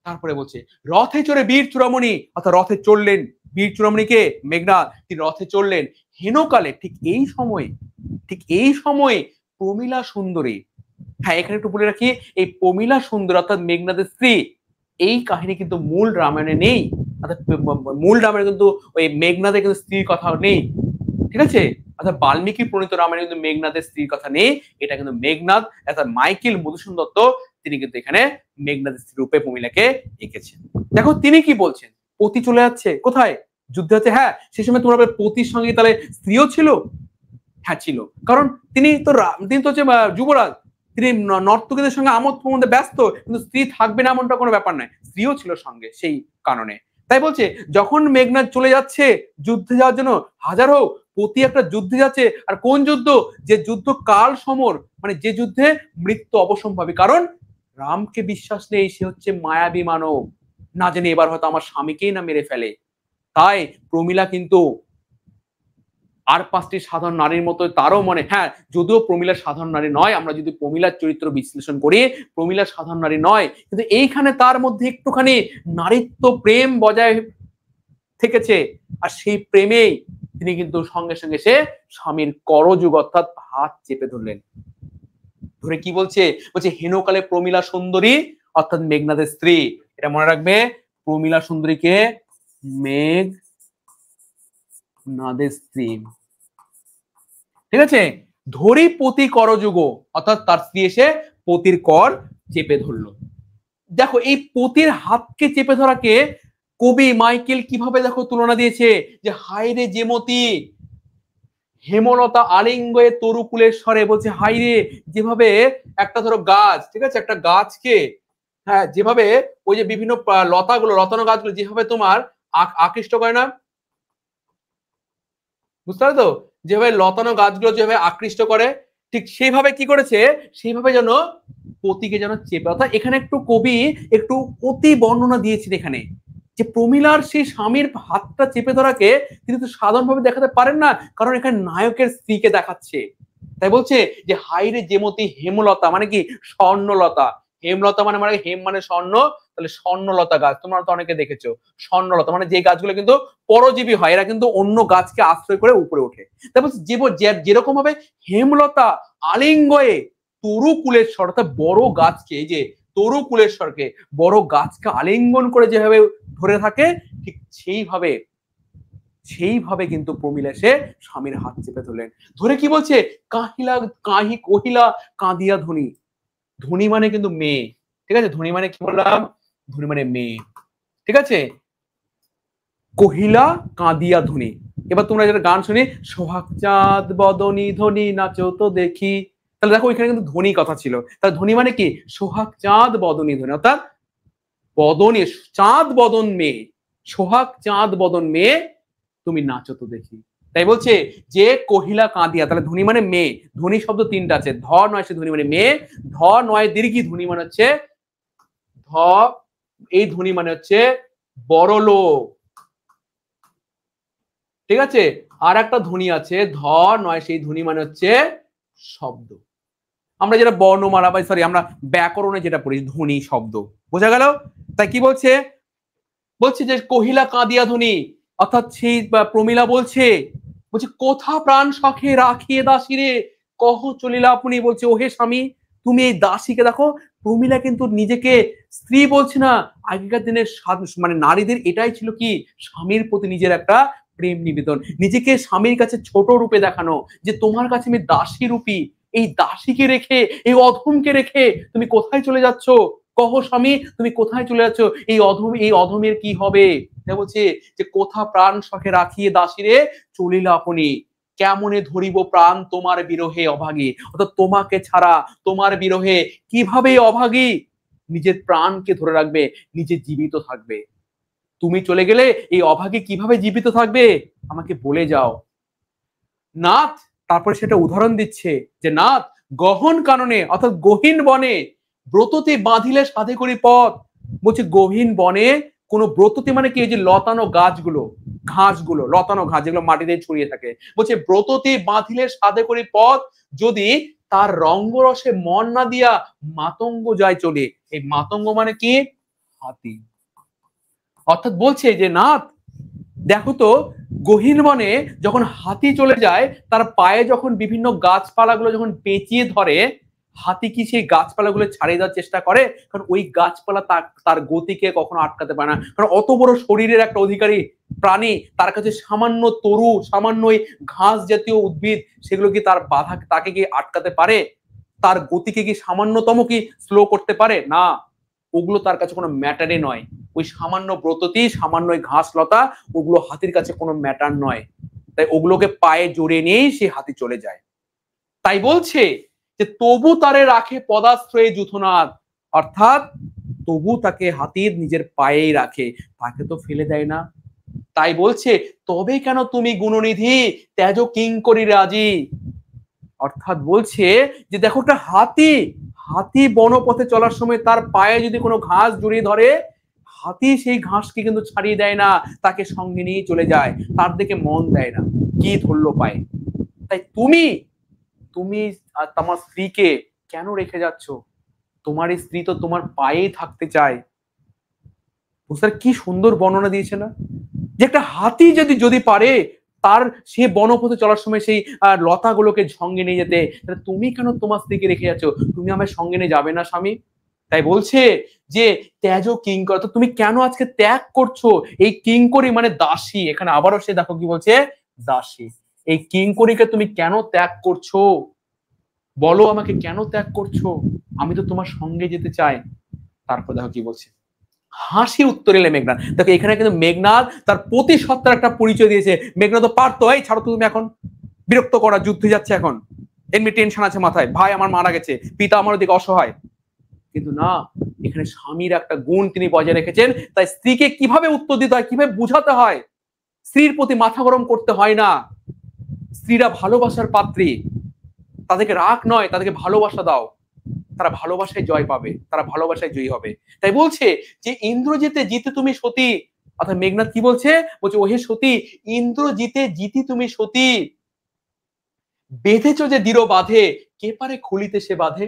[SPEAKER 1] তারপরে বলছে রথে চড়ে বীর চূড়ামণি, অর্থাৎ রথে চড়লেন বীর চূড়ামণিকে মেঘনাদ, তিনি রথে চড়লেন হেনকালে, ঠিক এই সময়ে প্রমীলা সুন্দরী। হ্যাঁ, এখানে একটু বলে রাখি, এই প্রমীলা সুন্দরী অর্থাৎ মেঘনাদের স্ত্রী, এই কাহিনী কিন্তু মূল রামায়ণে নেই, অর্থাৎ মূল রামায়ণে কিন্তু ওই মেঘনাদের কিন্তু স্ত্রীর কথা নেই, ঠিক আছে। অর্থাৎ বাল্মীকি প্রণীত রামায়ণে কিন্তু মেঘনাদের স্ত্রীর কথা নেই, এটা কিন্তু মেঘনাদ অর্থাৎ মাইকেল মধুসূদন দত্ত তিনি কিন্তু এখানে মেঘনাদের স্ত্রী রূপে প্রমীলাকে এঁকেছেন। দেখো তিনি কি বলছেন, পতি চলে যাচ্ছে কোথায়, যুদ্ধে আছে। হ্যাঁ, সেই সময় তোমার পতির সঙ্গে তাহলে স্ত্রীও ছিল, হ্যাঁ ছিল, কারণ তিনি তো হচ্ছে যুবরাজ, তিনি নর্তকীদের সঙ্গে আমোদ প্রমোদে ব্যস্ত, কিন্তু স্ত্রী থাকবে না এমনটা কোনো ব্যাপার নয়, স্ত্রীও ছিল সঙ্গে, সেই কারণে। তাই বলছে যখন মেঘনাদ চলে যাচ্ছে যুদ্ধে যাওয়ার জন্য, হাজার হোক পতি একটা যুদ্ধে যাচ্ছে, আর কোন যুদ্ধ, যে যুদ্ধ কাল সমর, মানে যে যুদ্ধে মৃত্যু অবসম্ভাবী, কারণ রামকে বিশ্বাস নেই, সে হচ্ছে মায়াবী মানব, না জানি এবার হয়তো আমার স্বামীকেই না মেরে ফেলে। তাই প্রমীলা কিন্তু আর পাঁচটি সাধারণ নারীর মতো তারও মনে, হ্যাঁ যদিও প্রমীলা সাধারণ নারী নয়, আমরা যদি প্রমীলার চরিত্র বিশ্লেষণ করি প্রমীলা সাধারণ নারী নয়, কিন্তু এইখানে তার মধ্যে একটুখানি নারীত্ব প্রেম বজায় থেকেছে, আর সেই প্রেমেই তিনি কিন্তু সঙ্গে সঙ্গে সে স্বামীর করযুগ অর্থাৎ হাত চেপে ধরলেন। ধরে কি বলছে, বলছে হেনকালে প্রমীলা সুন্দরী অর্থাৎ মেঘনাদের স্ত্রী, এটা মনে রাখবে, প্রমীলা সুন্দরীকে মেঘনাদের স্ত্রী, ঠিক আছে। ধরি পতি করযুগ অর্থাৎ তার স্ত্রী এসে পতির কর চেপে ধরলো। দেখো এই পতির হাতকে চেপে ধরাকে কবি মাইকেল কিভাবে দেখো তুলনা দিয়েছে, যে হায়রে যেমতি হেমলতা আলিঙ্গে তরুকুলের স্বরে, বলছে হাইরে যেভাবে একটা ধরো গাছ, ঠিক আছে, একটা গাছকে, হ্যাঁ, যেভাবে ওই যে বিভিন্ন লতাগুলো, লতানো গাছগুলো যেভাবে তোমার আকৃষ্ট করে না, বুঝতে পারো তো, যেভাবে লতানো গাছগুলো যেভাবে আকৃষ্ট করে, ঠিক সেইভাবে কি করেছে, সেইভাবে যেন পতিকে যেন চেপে, অর্থাৎ এখানে একটু কবি একটু অতি বর্ণনা দিয়েছেন এখানে, যে প্রমীলার সেই স্বামীর হাতটা চেপে ধরাকে তিনি তো সাধারণভাবে দেখাতে পারেন না, কারণ এখানে নায়কের স্ত্রীকে দেখাচ্ছে। তাই বলছে যে হাইরে যেমতি হেমলতা মানে কি স্বর্ণলতা, হেমলতা মানে মানে হেম মানে স্বর্ণ, তাহলে স্বর্ণলতা গাছ তোমরা তো অনেকে দেখেছো, স্বর্ণলতা মানে যে গাছগুলো কিন্তু পরজীবী হয়, এরা কিন্তু অন্য গাছকে আশ্রয় করে উপরে ওঠে। তাই বলছে যেরকম ভাবে হেমলতা আলিঙ্গয়ে তরু কুলেশ্বর অর্থাৎ বড় গাছকে, এই যে তরু কুলেশ্বরকে বড় গাছকে আলিঙ্গন করে যেভাবে ধরে থাকে, ঠিক সেইভাবে কিন্তু প্রমীলা সে স্বামীর হাত চেপে ধরলেন। ধরে কি বলছে, কহিলা কাঁদিয়া ধনী, ধনী মানে কিন্তু মেয়ে, ঠিক আছে, ধনী মানে কি বললাম, ধনী মানে মেয়ে, ঠিক আছে, কহিলা কাঁদিয়া ধনী। এবার তোমরা যেটা গান শুনি, সোহাগ চাঁদ বদনী ধনী নাচো তো দেখি, তাহলে দেখো এখানে কিন্তু ধনী কথা ছিল, তাহলে ধনী মানে কি সোহাগ চাঁদ বদনী ধনী, অর্থাৎ বদনে চাঁদ বদন মেয়ে, সোহাগ চাঁদ বদন মেয়ে তুমি নাচো তো দেখি। তাই বলছে যে কহিলা কাঁদিয়া, তাহলে ধনী মানে মেয়ে, ধনী শব্দ তিনটা আছে, ধ নয় সে ধনী মানে মেয়ে, ধ নয় দীর্ঘি ধনী মানে হচ্ছে ধ, এই ধনী মানে হচ্ছে বড় লোক, ঠিক আছে, আর একটা ধ্বনি আছে ধ নয় সেই ধ্বনি মানে হচ্ছে শব্দ, আমরা যেটা বর্ণমালা বা সরি আমরা ব্যাকরণে যেটা পড়ি ধ্বনি শব্দ, বোঝা গেল। তাই কি বলছে, বলছে যে কহিলা কাঁদিয়া ধ্বনি, অর্থাৎ সেই প্রমীলা বলছে, বলছে কোথা প্রাণ শখে রাখিয়ে দাসীরে কহ চলিলা আপনি, বলছে ওহে স্বামী তুমি এই দাসীকে দেখো, প্রমীলা কিন্তু নিজেকে স্ত্রী বলছে না, আগেকার দিনের মানে নারীদের এটাই ছিল কি স্বামীর প্রতি নিজের একটা প্রেম নিবেদন, নিজেকে স্বামীর কাছে ছোট রূপে দেখানো, যে তোমার কাছে আমি দাসী রূপী, এই দাসীকে রেখে এই অধমকে রেখে তুমি কোথায় চলে যাচ্ছ, কহ স্বামী তুমি কোথায় চলে যাচ্ছ, এই অধমের কি হবে, বলছে যে কোথা প্রাণ শখে রাখিয়ে দাসীরে চলিলা আপনি, কেমনে ধরিব প্রাণ তোমার বিরহে অভাগী, অর্থাৎ তোমাকে ছাড়া তোমার বিরহে কিভাবে অভাগী নিজের প্রাণকে ধরে রাখবে, নিজে জীবিত থাকবে, তুমি চলে গেলে এই অভাগী কিভাবে জীবিত থাকবে আমাকে বলে যাও। নাথ তারপরে সেটা উদাহরণ দিচ্ছে যে নাথ গহন কাননে অর্থাৎ গহীন বনে ব্রততে বাঁধিলে সাধে করি পথ, বলছে গহীন বনে কোন ব্রততে মানে কি, এই যে লতানো গাছগুলো, ঘাসগুলো, লতানো ঘাস যেগুলো মাটিতে ছড়িয়ে থাকে, বলছে ব্রততে বাঁধিলে সাধে করি পথ, যদি তার রঙ্গরসে মন না দিয়া মাতঙ্গ যায় চলে, এই মাতঙ্গ মানে কি হাতি, অর্থাৎ বলছে যে নাথ দেখো তো গহীন বনে যখন হাতি চলে যায়, তার পায়ে যখন বিভিন্ন গাছপালাগুলো যখন পেঁচিয়ে ধরে, হাতি কি সেই গাছপালাগুলো ছাড়িয়ে দেওয়ার চেষ্টা করে, কারণ ওই গাছপালা তার গতিকে কখনো আটকাতে পারে না, কারণ অত বড় শরীরের একটা অধিকারী প্রাণী, তার কাছে সামান্য তরু সামান্য ঘাস জাতীয় উদ্ভিদ সেগুলো কি তার বাধা তাকে কি আটকাতে পারে, তার গতিকে কি সামান্যতম কি স্লো করতে পারে না, ওগুলো তার কাছে কোনো ম্যাটারে নয়, ওই সামান্য ব্রততি সামান্য ঘাস লতা ওগুলো হাতির কাছে কোনো ম্যাটার নয়, তাই ওগুলোকে পায়ে জড়িয়ে নিয়েই সে হাতি চলে যায়। তাই বলছে যে তবু তারে রাখে পদাশ্রয়ে যুথনাথ, অর্থাৎ তবু তাকে হাতির নিজের পায়েই রাখে, তাকে তো ফেলে দেয় না। তাই বলছে তবে কেন তুমি গুণনিধি তেজ কিঙ্করি রাজি, অর্থাৎ বলছে যে দেখো একটা হাতি, হাতি বনপথে চলার সময় তার পায়ে যদি কোনো ঘাস জড়িয়ে ধরে, হাতি সেই ঘাসকে কিন্তু ছাড়িয়ে দেয় না, তাকে সঙ্গে নিয়ে চলে যায়, তার দিকে মন দেয় না, কি ধরলো পায়ে। তাই তুমি তুমি তোমার স্ত্রীকে কেন রেখে যাচ্ছ, তোমার স্ত্রী তো তোমার পায়েই থাকতে চায়। বুঝতে কি সুন্দর বর্ণনা দিয়েছে না, যে একটা হাতি যদি যদি পারে তার সে বনপথে চলার সময় সেই লতাগুলোকে সঙ্গে নিয়ে যেতে, তুমি কেন তোমার স্ত্রীকে রেখে যাচ্ছ? তুমি আমার সঙ্গে নিয়ে যাবে না স্বামী? তাই বলছে যে ত্যাজ কিঙ্কর, তো তুমি কেন আজকে ত্যাগ করছো? এই কিঙ্করি মানে দাসী, এখানে আবারও সে দেখো কি বলছে, দাসী। এই কিঙ্করিকে তুমি কেন ত্যাগ করছো? বলো আমাকে কেন ত্যাগ করছো? আমি তো তোমার সঙ্গে যেতে চাই। তারপর দেখো কি বলছে, হাসি উত্তর এলে মেঘনাথ। দেখো এখানে কিন্তু মেঘনাথ তার প্রতি সত্তার একটা পরিচয় দিয়েছে। মেঘনাথ তো পারতো, এই ছাড়ো তুমি এখন, বিরক্ত করা, যুদ্ধে যাচ্ছে এখন, এমনি টেনশন আছে মাথায়, ভাই আমার মারা গেছে, পিতা আমার দিকে অসহায়। কিন্তু না, এখানে স্বামীর একটা গুণ তিনি বজায় রেখেছেন। তাই স্ত্রীকে কিভাবে উত্তর দিতে হয়, কিভাবে বুঝাতে হয়, স্ত্রীর প্রতি মাথা গরম করতে হয় না। স্ত্রীরা ভালোবাসার পাত্রী, তাদেরকে রাগ নয়, তাদেরকে ভালোবাসা দাও, তারা ভালোবাসায় জয় পাবে, তারা ভালোবাসায় জয়ী হবে। তাই বলছে যে ইন্দ্রজিতে জিতে তুমি সতী, অর্থাৎ মেঘনাথ কি বলছে, বলছে ওহে সতী, ইন্দ্রজিতে জিতি তুমি সতী, বেঁধেছ যে দৃঢ় বাঁধে, কে পারে খুলিতে সে বাঁধে।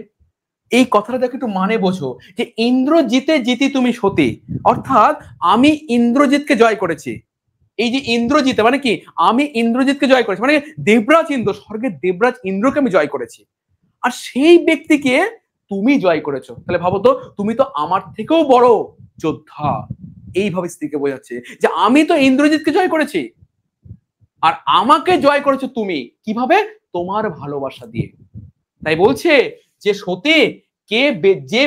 [SPEAKER 1] এই কথাটা দেখো একটু মানে বোঝো, যে ইন্দ্রজিতে জিতি তুমি সতী, অর্থাৎ আমি ইন্দ্রজিৎকে জয় করেছি। এই যে ইন্দ্রজিতে মানে কি, আমি ইন্দ্রজিৎকে জয় করেছি, মানে দেবরাজ ইন্দ্র, স্বর্গের দেবরাজ ইন্দ্রকে আমি জয় করেছি। আর সেই ব্যক্তিকে তুমি জয় করেছো, তাহলে ভাবো তো, তুমি তো আমার থেকেও বড় যোদ্ধা। এইভাবে স্ত্রীকে বোঝাচ্ছে যে আমি তো ইন্দ্রজিৎকে জয় করেছি, আর আমাকে জয় করেছো তুমি কিভাবে, তোমার ভালোবাসা দিয়ে। তাই বলছে যে সতী, কে যে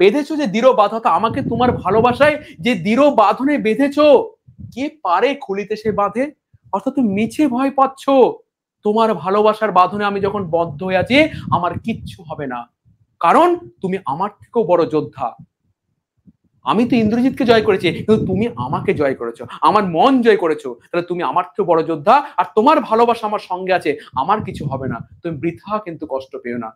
[SPEAKER 1] বেঁধেছো যে দৃঢ় বাঁধা, আমাকে তোমার ভালোবাসায় যে দৃঢ় বাঁধনে বেঁধেছো, কে পারে খুলিতে সে বাঁধে। অর্থাৎ তুমি মিছে ভয় পাচ্ছ, তোমার ভালোবাসার বাঁধনে আমি যখন বদ্ধ হয়ে আছি, আমার কিচ্ছু হবে না, কারণ তুমি আমার থেকেও বড় যোদ্ধা। আমি তো ইন্দ্রজিৎকে জয় করেছি, কিন্তু তুমি আমাকে জয় করেছো, আমার মন জয় করেছো, তাহলে তুমি আমার থেকেও বড় যোদ্ধা, আর তোমার ভালোবাসা আমার সঙ্গে আছে, আমার কিছু হবে না, তুমি বৃথা কিন্তু কষ্ট পেও না,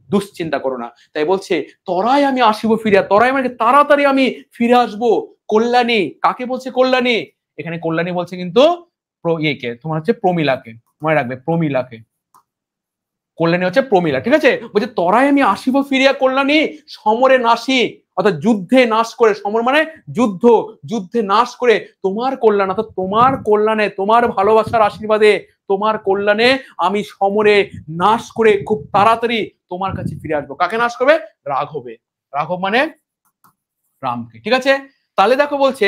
[SPEAKER 1] দুশ্চিন্তা করো না। তাই বলছে তরাই আমি আসিব ফিরিয়া, তরাই মানে তাড়াতাড়ি আমি ফিরে আসবো। কল্যাণী, কাকে বলছে কল্যাণী? এখানে কল্যাণী বলছে কিন্তু ইয়েকে, তোমার হচ্ছে প্রমীলাকে, মনে রাখবে প্রমীলাকে, কল্যাণী হচ্ছে প্রমীলা, ঠিক আছে। বলছে তরাই আমি আসিব ফিরিয়া কল্যাণী, সমরে নাসি, অর্থাৎ যুদ্ধে নাশ করে, সমর মানে যুদ্ধ, যুদ্ধে নাশ করে তোমার কল্যাণ, অর্থাৎ তোমার কল্যাণে, তোমার ভালোবাসার আশীর্বাদে, তোমার কল্যাণে আমি সমরে নাশ করে খুব তাড়াতাড়ি তোমার কাছে ফিরে আসবো। কাকে নাশ করবে? রাঘবে, রাঘব মানে রামকে, ঠিক আছে। তাহলে দেখো বলছে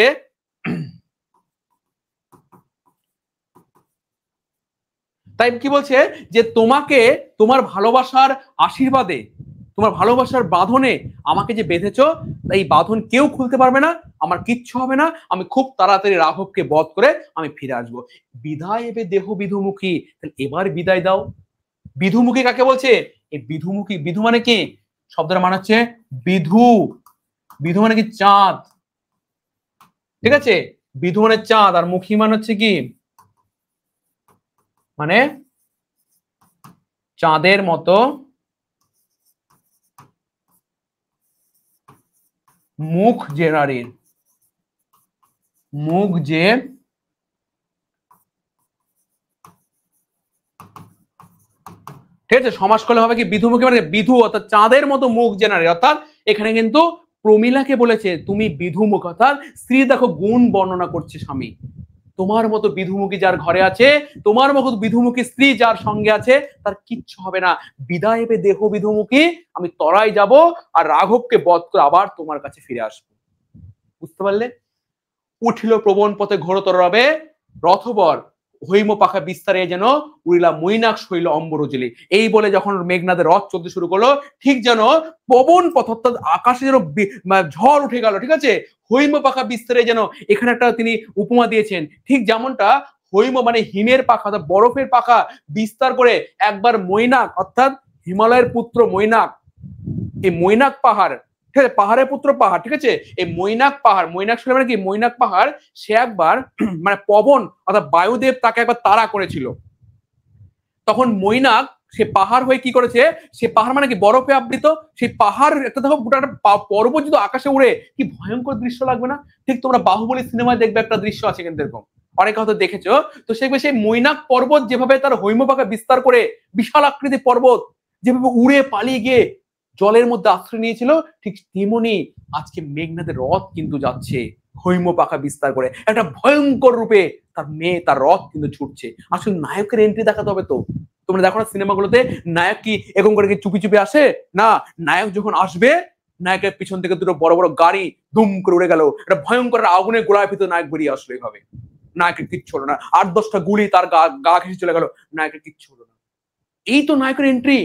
[SPEAKER 1] তাই কি বলছে, যে তোমাকে তোমার ভালোবাসার আশীর্বাদে, তোমার ভালোবাসার বাঁধনে আমাকে যে বেঁধেছো, এই বাঁধন কেউ খুলতে পারবে না, আমার কিচ্ছু হবে না, আমি খুব তাড়াতাড়ি রাঘবকে বধ করে আমি ফিরে আসবো। বিদায় এবে দেহ বিধুমুখী, তাহলে এবার বিদায় দাও। বিধুমুখী কাকে বলছে? এই বিধুমুখী, বিধু মানে কি, শব্দটা মানে হচ্ছে বিধু, বিধু মানে কি চাঁদ, ঠিক আছে, বিধু মানে চাঁদ, আর মুখী মানে হচ্ছে কি, মানে চাঁদের মতো মুখ যে নারীর, মুখ যে, ঠিক আছে, সমাস করলে হবে কি, বিধুমুখী মানে বিধু, অর্থাৎ চাঁদের মতো মুখ যে নারী, অর্থাৎ এখানে কিন্তু প্রমীলাকে বলেছে তুমি বিধুমুখ, অর্থাৎ স্ত্রী দেখো গুণ বর্ণনা করছে স্বামী, তোমার মতো বিধুমুখী যার ঘরে আছে, তোমার মতো বিধুমুখী স্ত্রী যার সঙ্গে আছে, তার কিচ্ছু হবে না। বিদায় এবে দেহ বিধুমুখী, আমি তরাই যাব, আর রাঘবকে বধ করে আবার তোমার কাছে ফিরে আসবো। বুঝতে পারলে? উঠিল প্রবণ পথে ঘোরতর রবে, রথবর হৈম পাখা বিস্তারে যেন উড়িলা মৈনাক শৈল অম্বরজলি। এই বলে যখন মেঘনাদের রথ চলতে শুরু করলো, ঠিক যেন পবন পথ, অর্থাৎ আকাশে যেন ঝড় উঠে গেল, ঠিক আছে, হৈম পাখা বিস্তারে যেন, এখানে একটা তিনি উপমা দিয়েছেন, ঠিক যেমনটা হৈম মানে হিমের পাখা, বরফের পাখা বিস্তার করে একবার মৈনাক, অর্থাৎ হিমালয়ের পুত্র মৈনাক, এই মৈনাক পাহাড়, ঠিক আছে, পাহাড়ের পুত্র পাহাড়, ঠিক আছে, এই মৈনাক পাহাড়, মৈনাক শুনে মানে কি, মৈনাক পাহাড়, সে একবার মানে পবন অর্থাৎ বায়ুদেব তাকে একবার তাড়া করেছিল, তখন মৈনাক সে পাহাড় হয়ে কি করেছে, সে পাহাড় মানে কি বরফে আবৃত, সেই পাহাড় একটা দেখো গোটা পর্বত যদি আকাশে উড়ে, কি ভয়ঙ্কর দৃশ্য লাগবে না? ঠিক তোমরা বাহুবলী সিনেমায় দেখবে একটা দৃশ্য আছে কিন্তু এরকম, অনেকে হয়তো দেখেছো। তো সেই মৈনাক পর্বত যেভাবে তার হৈমপাখা বিস্তার করে, বিশাল আকৃতি পর্বত যেভাবে উড়ে পালিয়ে গিয়ে জলের মধ্যে আশ্রয় নিয়েছিল, ঠিক তেমনি আজকে মেঘনাদের রথ কিন্তু যাচ্ছে, হৈম পাখা বিস্তার করে একটা ভয়ঙ্কর রূপে তার মেয়ে তার রথ কিন্তু ছুটছে। আসলে নায়কের এন্ট্রি দেখাতে হবে তো। তোমরা দেখো না সিনেমাগুলোতে নায়ক কি এরকম করে কি চুপি চুপি আসে না, নায়ক যখন আসবে নায়কের পিছন থেকে দুটো বড় বড় গাড়ি ধুম করে উড়ে গেল, একটা ভয়ঙ্কর আগুনের গোড়ায় ভিতরে নায়ক বেরিয়ে আসলো। এইভাবে নায়কের কিচ্ছু হলো না, 8-10টা গুলি তার গা ঘেঁষে চলে গেল, নায়কের কিচ্ছু হলো না। এই তো নায়কের এন্ট্রি।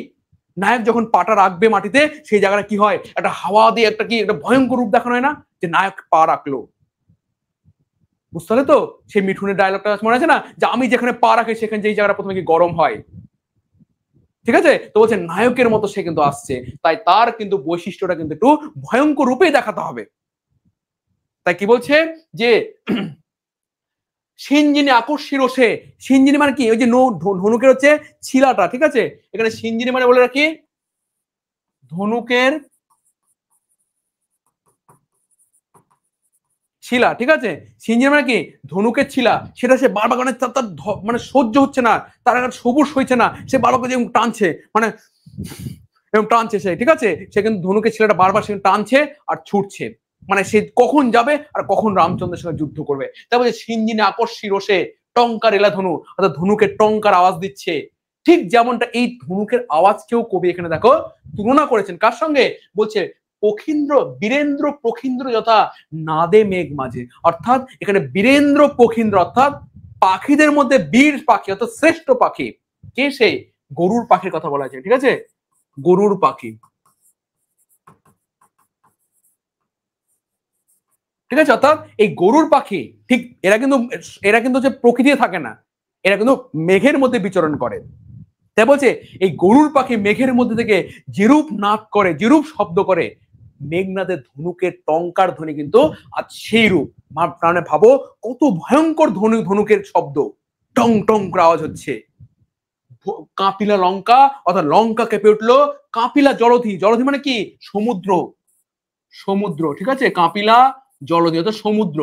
[SPEAKER 1] নায়ক যখন পাটা রাখবে মাটিতে সেই জায়গাটা কি হয়, একটা হাওয়া দিয়ে একটা কি একটা ভয়ঙ্কর রূপ দেখানো হয় না, যে নায়ক পা রাখলো। বুঝতে পারলে তো? সেই মিঠুনের ডায়লগটা মনে আছে না, যে আমি যেখানে পা রাখি সেখানে যেই জায়গাটা প্রথমে কি গরম হয়। ঠিক আছে, তো বলছে নায়কের মতো সে কিন্তু আসছে, তাই তার কিন্তু বৈশিষ্ট্যটা কিন্তু একটু ভয়ঙ্কর রূপেই দেখাতে হবে। তাই কি বলছে যে সিঞ্জিনি আকস্মী রোষে, সিঞ্জিনি মানে কি, ওই যে ধনুকের হচ্ছে ছিলাটা, ঠিক আছে, এখানে সিঞ্জিনি মানে বলে রাখি ধনুকের ছিলা, ঠিক আছে, সিঞ্জিনি মানে কি ধনুকের ছিলা, সেটা সে বারবার মানে তার মানে সহ্য হচ্ছে না, তার একটা সবুজ হয়েছে না, সে বারবার যেমন টানছে, মানে এরকম টানছে সে, ঠিক আছে, সে কিন্তু ধনুকের ছিলাটা বারবার সে টানছে আর ছুটছে, মানে সে কখন যাবে আর কখন রামচন্দ্রের সঙ্গে যুদ্ধ করবে। তারপরে সিঞ্জিনি আকস্মী রোষে টঙ্কার এলা ধনু, অর্থাৎ ধনুকের টঙ্কার আওয়াজ দিচ্ছে। ঠিক যেমনটা এই ধনুকের আওয়াজকেও কবি এখানে দেখো তুলনা করেছেন কার সঙ্গে, বলছে পখীন্দ্র বীরেন্দ্র পখীন্দ্র যথা নাদে মেঘ মাঝে, অর্থাৎ এখানে বীরেন্দ্র পখীন্দ্র অর্থাৎ পাখিদের মধ্যে বীর পাখি অর্থাৎ শ্রেষ্ঠ পাখি কে, সে গরুর পাখির কথা বলা হয়েছে, ঠিক আছে, গরুর পাখি, ঠিক আছে, অর্থাৎ এই গরুর পাখি ঠিক এরা কিন্তু হচ্ছে প্রকৃতিতে থাকে না, এরা কিন্তু মেঘের মধ্যে বিচরণ করে। তাই বলছে এই গরুর পাখি মেঘের মধ্যে থেকে যেরূপ নাদ করে, যেরূপ শব্দ করে, মেঘনাদের ধনুকের টঙ্কার ধ্বনি কিন্তু আজ সেই রূপ। মানে ভাবো কত ভয়ঙ্কর ধনুকের শব্দ, টং টং করে আওয়াজ হচ্ছে। কাঁপিলা লঙ্কা, অর্থাৎ লঙ্কা কেঁপে উঠলো। কাঁপিলা জলধি, জলধি মানে কি সমুদ্র, সমুদ্র, ঠিক আছে, কাঁপিলা জলধি অর্থাৎ সমুদ্র।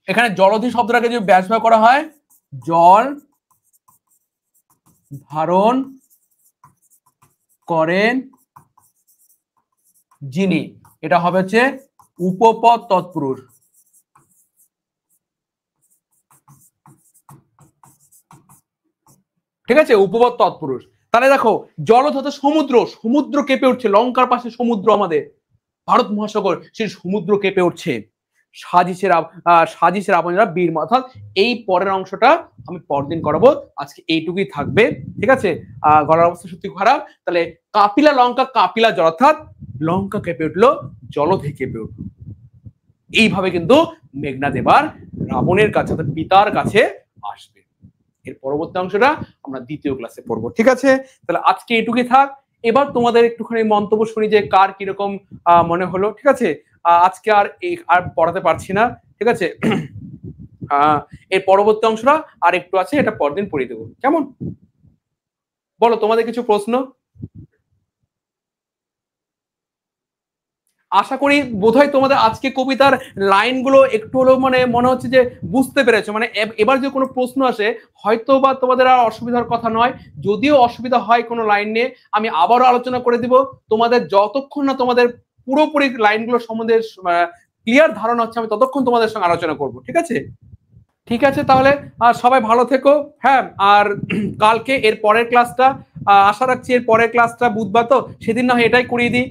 [SPEAKER 1] এখানে জলধি শব্দটাকে যদি ব্যবহার করা হয়, জল ধারণ করেন যিনি, এটা হবে হচ্ছে উপপদ তৎপুরুষ, ঠিক আছে, উপপদ তৎপুরুষ। তাহলে দেখো জলধ হচ্ছে সমুদ্র, সমুদ্র কেঁপে উঠছে, লঙ্কার পাশে সমুদ্র, আমাদের ভারত মহাসাগর, সেই সমুদ্র কেঁপে উঠছে। সাজিসের আপনেরা বীর, অর্থাৎ এই পরের অংশটা আমি পরদিন করাবো, আজকে এইটুকুই থাকবে, ঠিক আছে। গলার অবস্থা সত্যি খারাপ। তাহলে কাপিলা লঙ্কা, কাপিলা জল, অর্থাৎ লঙ্কা কেঁপে উঠলো, জলধি কেঁপে উঠলো। এইভাবে কিন্তু মেঘনাদ এবার রাবণের কাছে অর্থাৎ পিতার কাছে আসবে। এর পরবর্তী অংশটা আমরা দ্বিতীয় ক্লাসে পড়বো, ঠিক আছে। তাহলে আজকে এটুকুই থাক। এবার তোমাদের একটুখানি মন্তব্য শুনি যে কার কিরকম মনে হলো, ঠিক আছে। আজকে আর পড়াতে পারছি না, ঠিক আছে। এর পরবর্তী অংশটা আর একটু আছে, এটা পরদিন পড়িয়ে দেবো, কেমন? বলো তোমাদের কিছু প্রশ্ন। আশা করি বোধহয় তোমাদের আজকে কবিতার লাইনগুলো একটু হলেও মানে মনে হচ্ছে যে বুঝতে পেরেছো। মানে এবার যে কোনো প্রশ্ন আসে হয়তো বা তোমাদের আর অসুবিধার কথা নয়, যদিও অসুবিধা হয় কোনো লাইন নিয়ে আমি আবারও আলোচনা করে দিব। তোমাদের যতক্ষণ না তোমাদের পুরোপুরি লাইনগুলো সম্বন্ধে ক্লিয়ার ধারণা হচ্ছে আমি ততক্ষণ তোমাদের সঙ্গে আলোচনা করব, ঠিক আছে। ঠিক আছে, তাহলে সবাই ভালো থেকো। হ্যাঁ, আর কালকে এর পরের ক্লাসটা আশা রাখছি, এর পরের ক্লাসটা বুধবার, তো সেদিন না হয় এটাই করিয়ে দিই।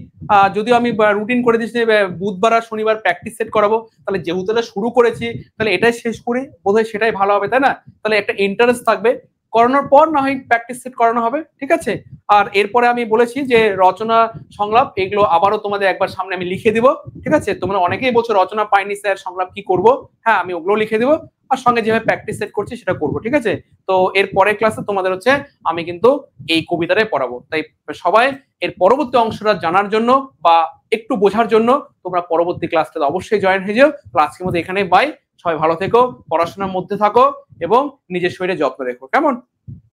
[SPEAKER 1] যদিও আমি রুটিন করে দিচ্ছি বুধবার আর শনিবার প্র্যাকটিস সেট করাবো, তাহলে যেহেতু এটা শুরু করেছি তাহলে এটাই শেষ করি, বোধহয় সেটাই ভালো হবে, তাই না? তাহলে একটা ইন্টারেস্ট থাকবে, করানোর পর না হয় প্র্যাকটিস সেট করানো হবে, ঠিক আছে। আর এরপরে আমি বলেছি যে রচনা সংলাপ এগুলো আবারও তোমাদের একবার সামনে আমি লিখে দিব, ঠিক আছে। তোমরা অনেকেই বলছো রচনা পাইনি স্যার, সংলাপ কি করব। হ্যাঁ, আমি ওগুলো লিখে দিব, আর সঙ্গে যেভাবে প্র্যাকটিস সেট করছি সেটা করবো, ঠিক আছে। তো এর পরের ক্লাসে তোমাদের হচ্ছে আমি কিন্তু এই কবিতাটাই পড়াবো, তাই সবাই এর পরবর্তী অংশটা জানার জন্য বা একটু বোঝার জন্য তোমরা পরবর্তী ক্লাসটাতে অবশ্যই জয়েন হয়ে যাও। তো আজকের মধ্যে এখানেই বাই, সবাই ভালো থেকো, পড়াশোনার মধ্যে থাকো এবং নিজের শরীরে যত্ন রেখো, কেমন?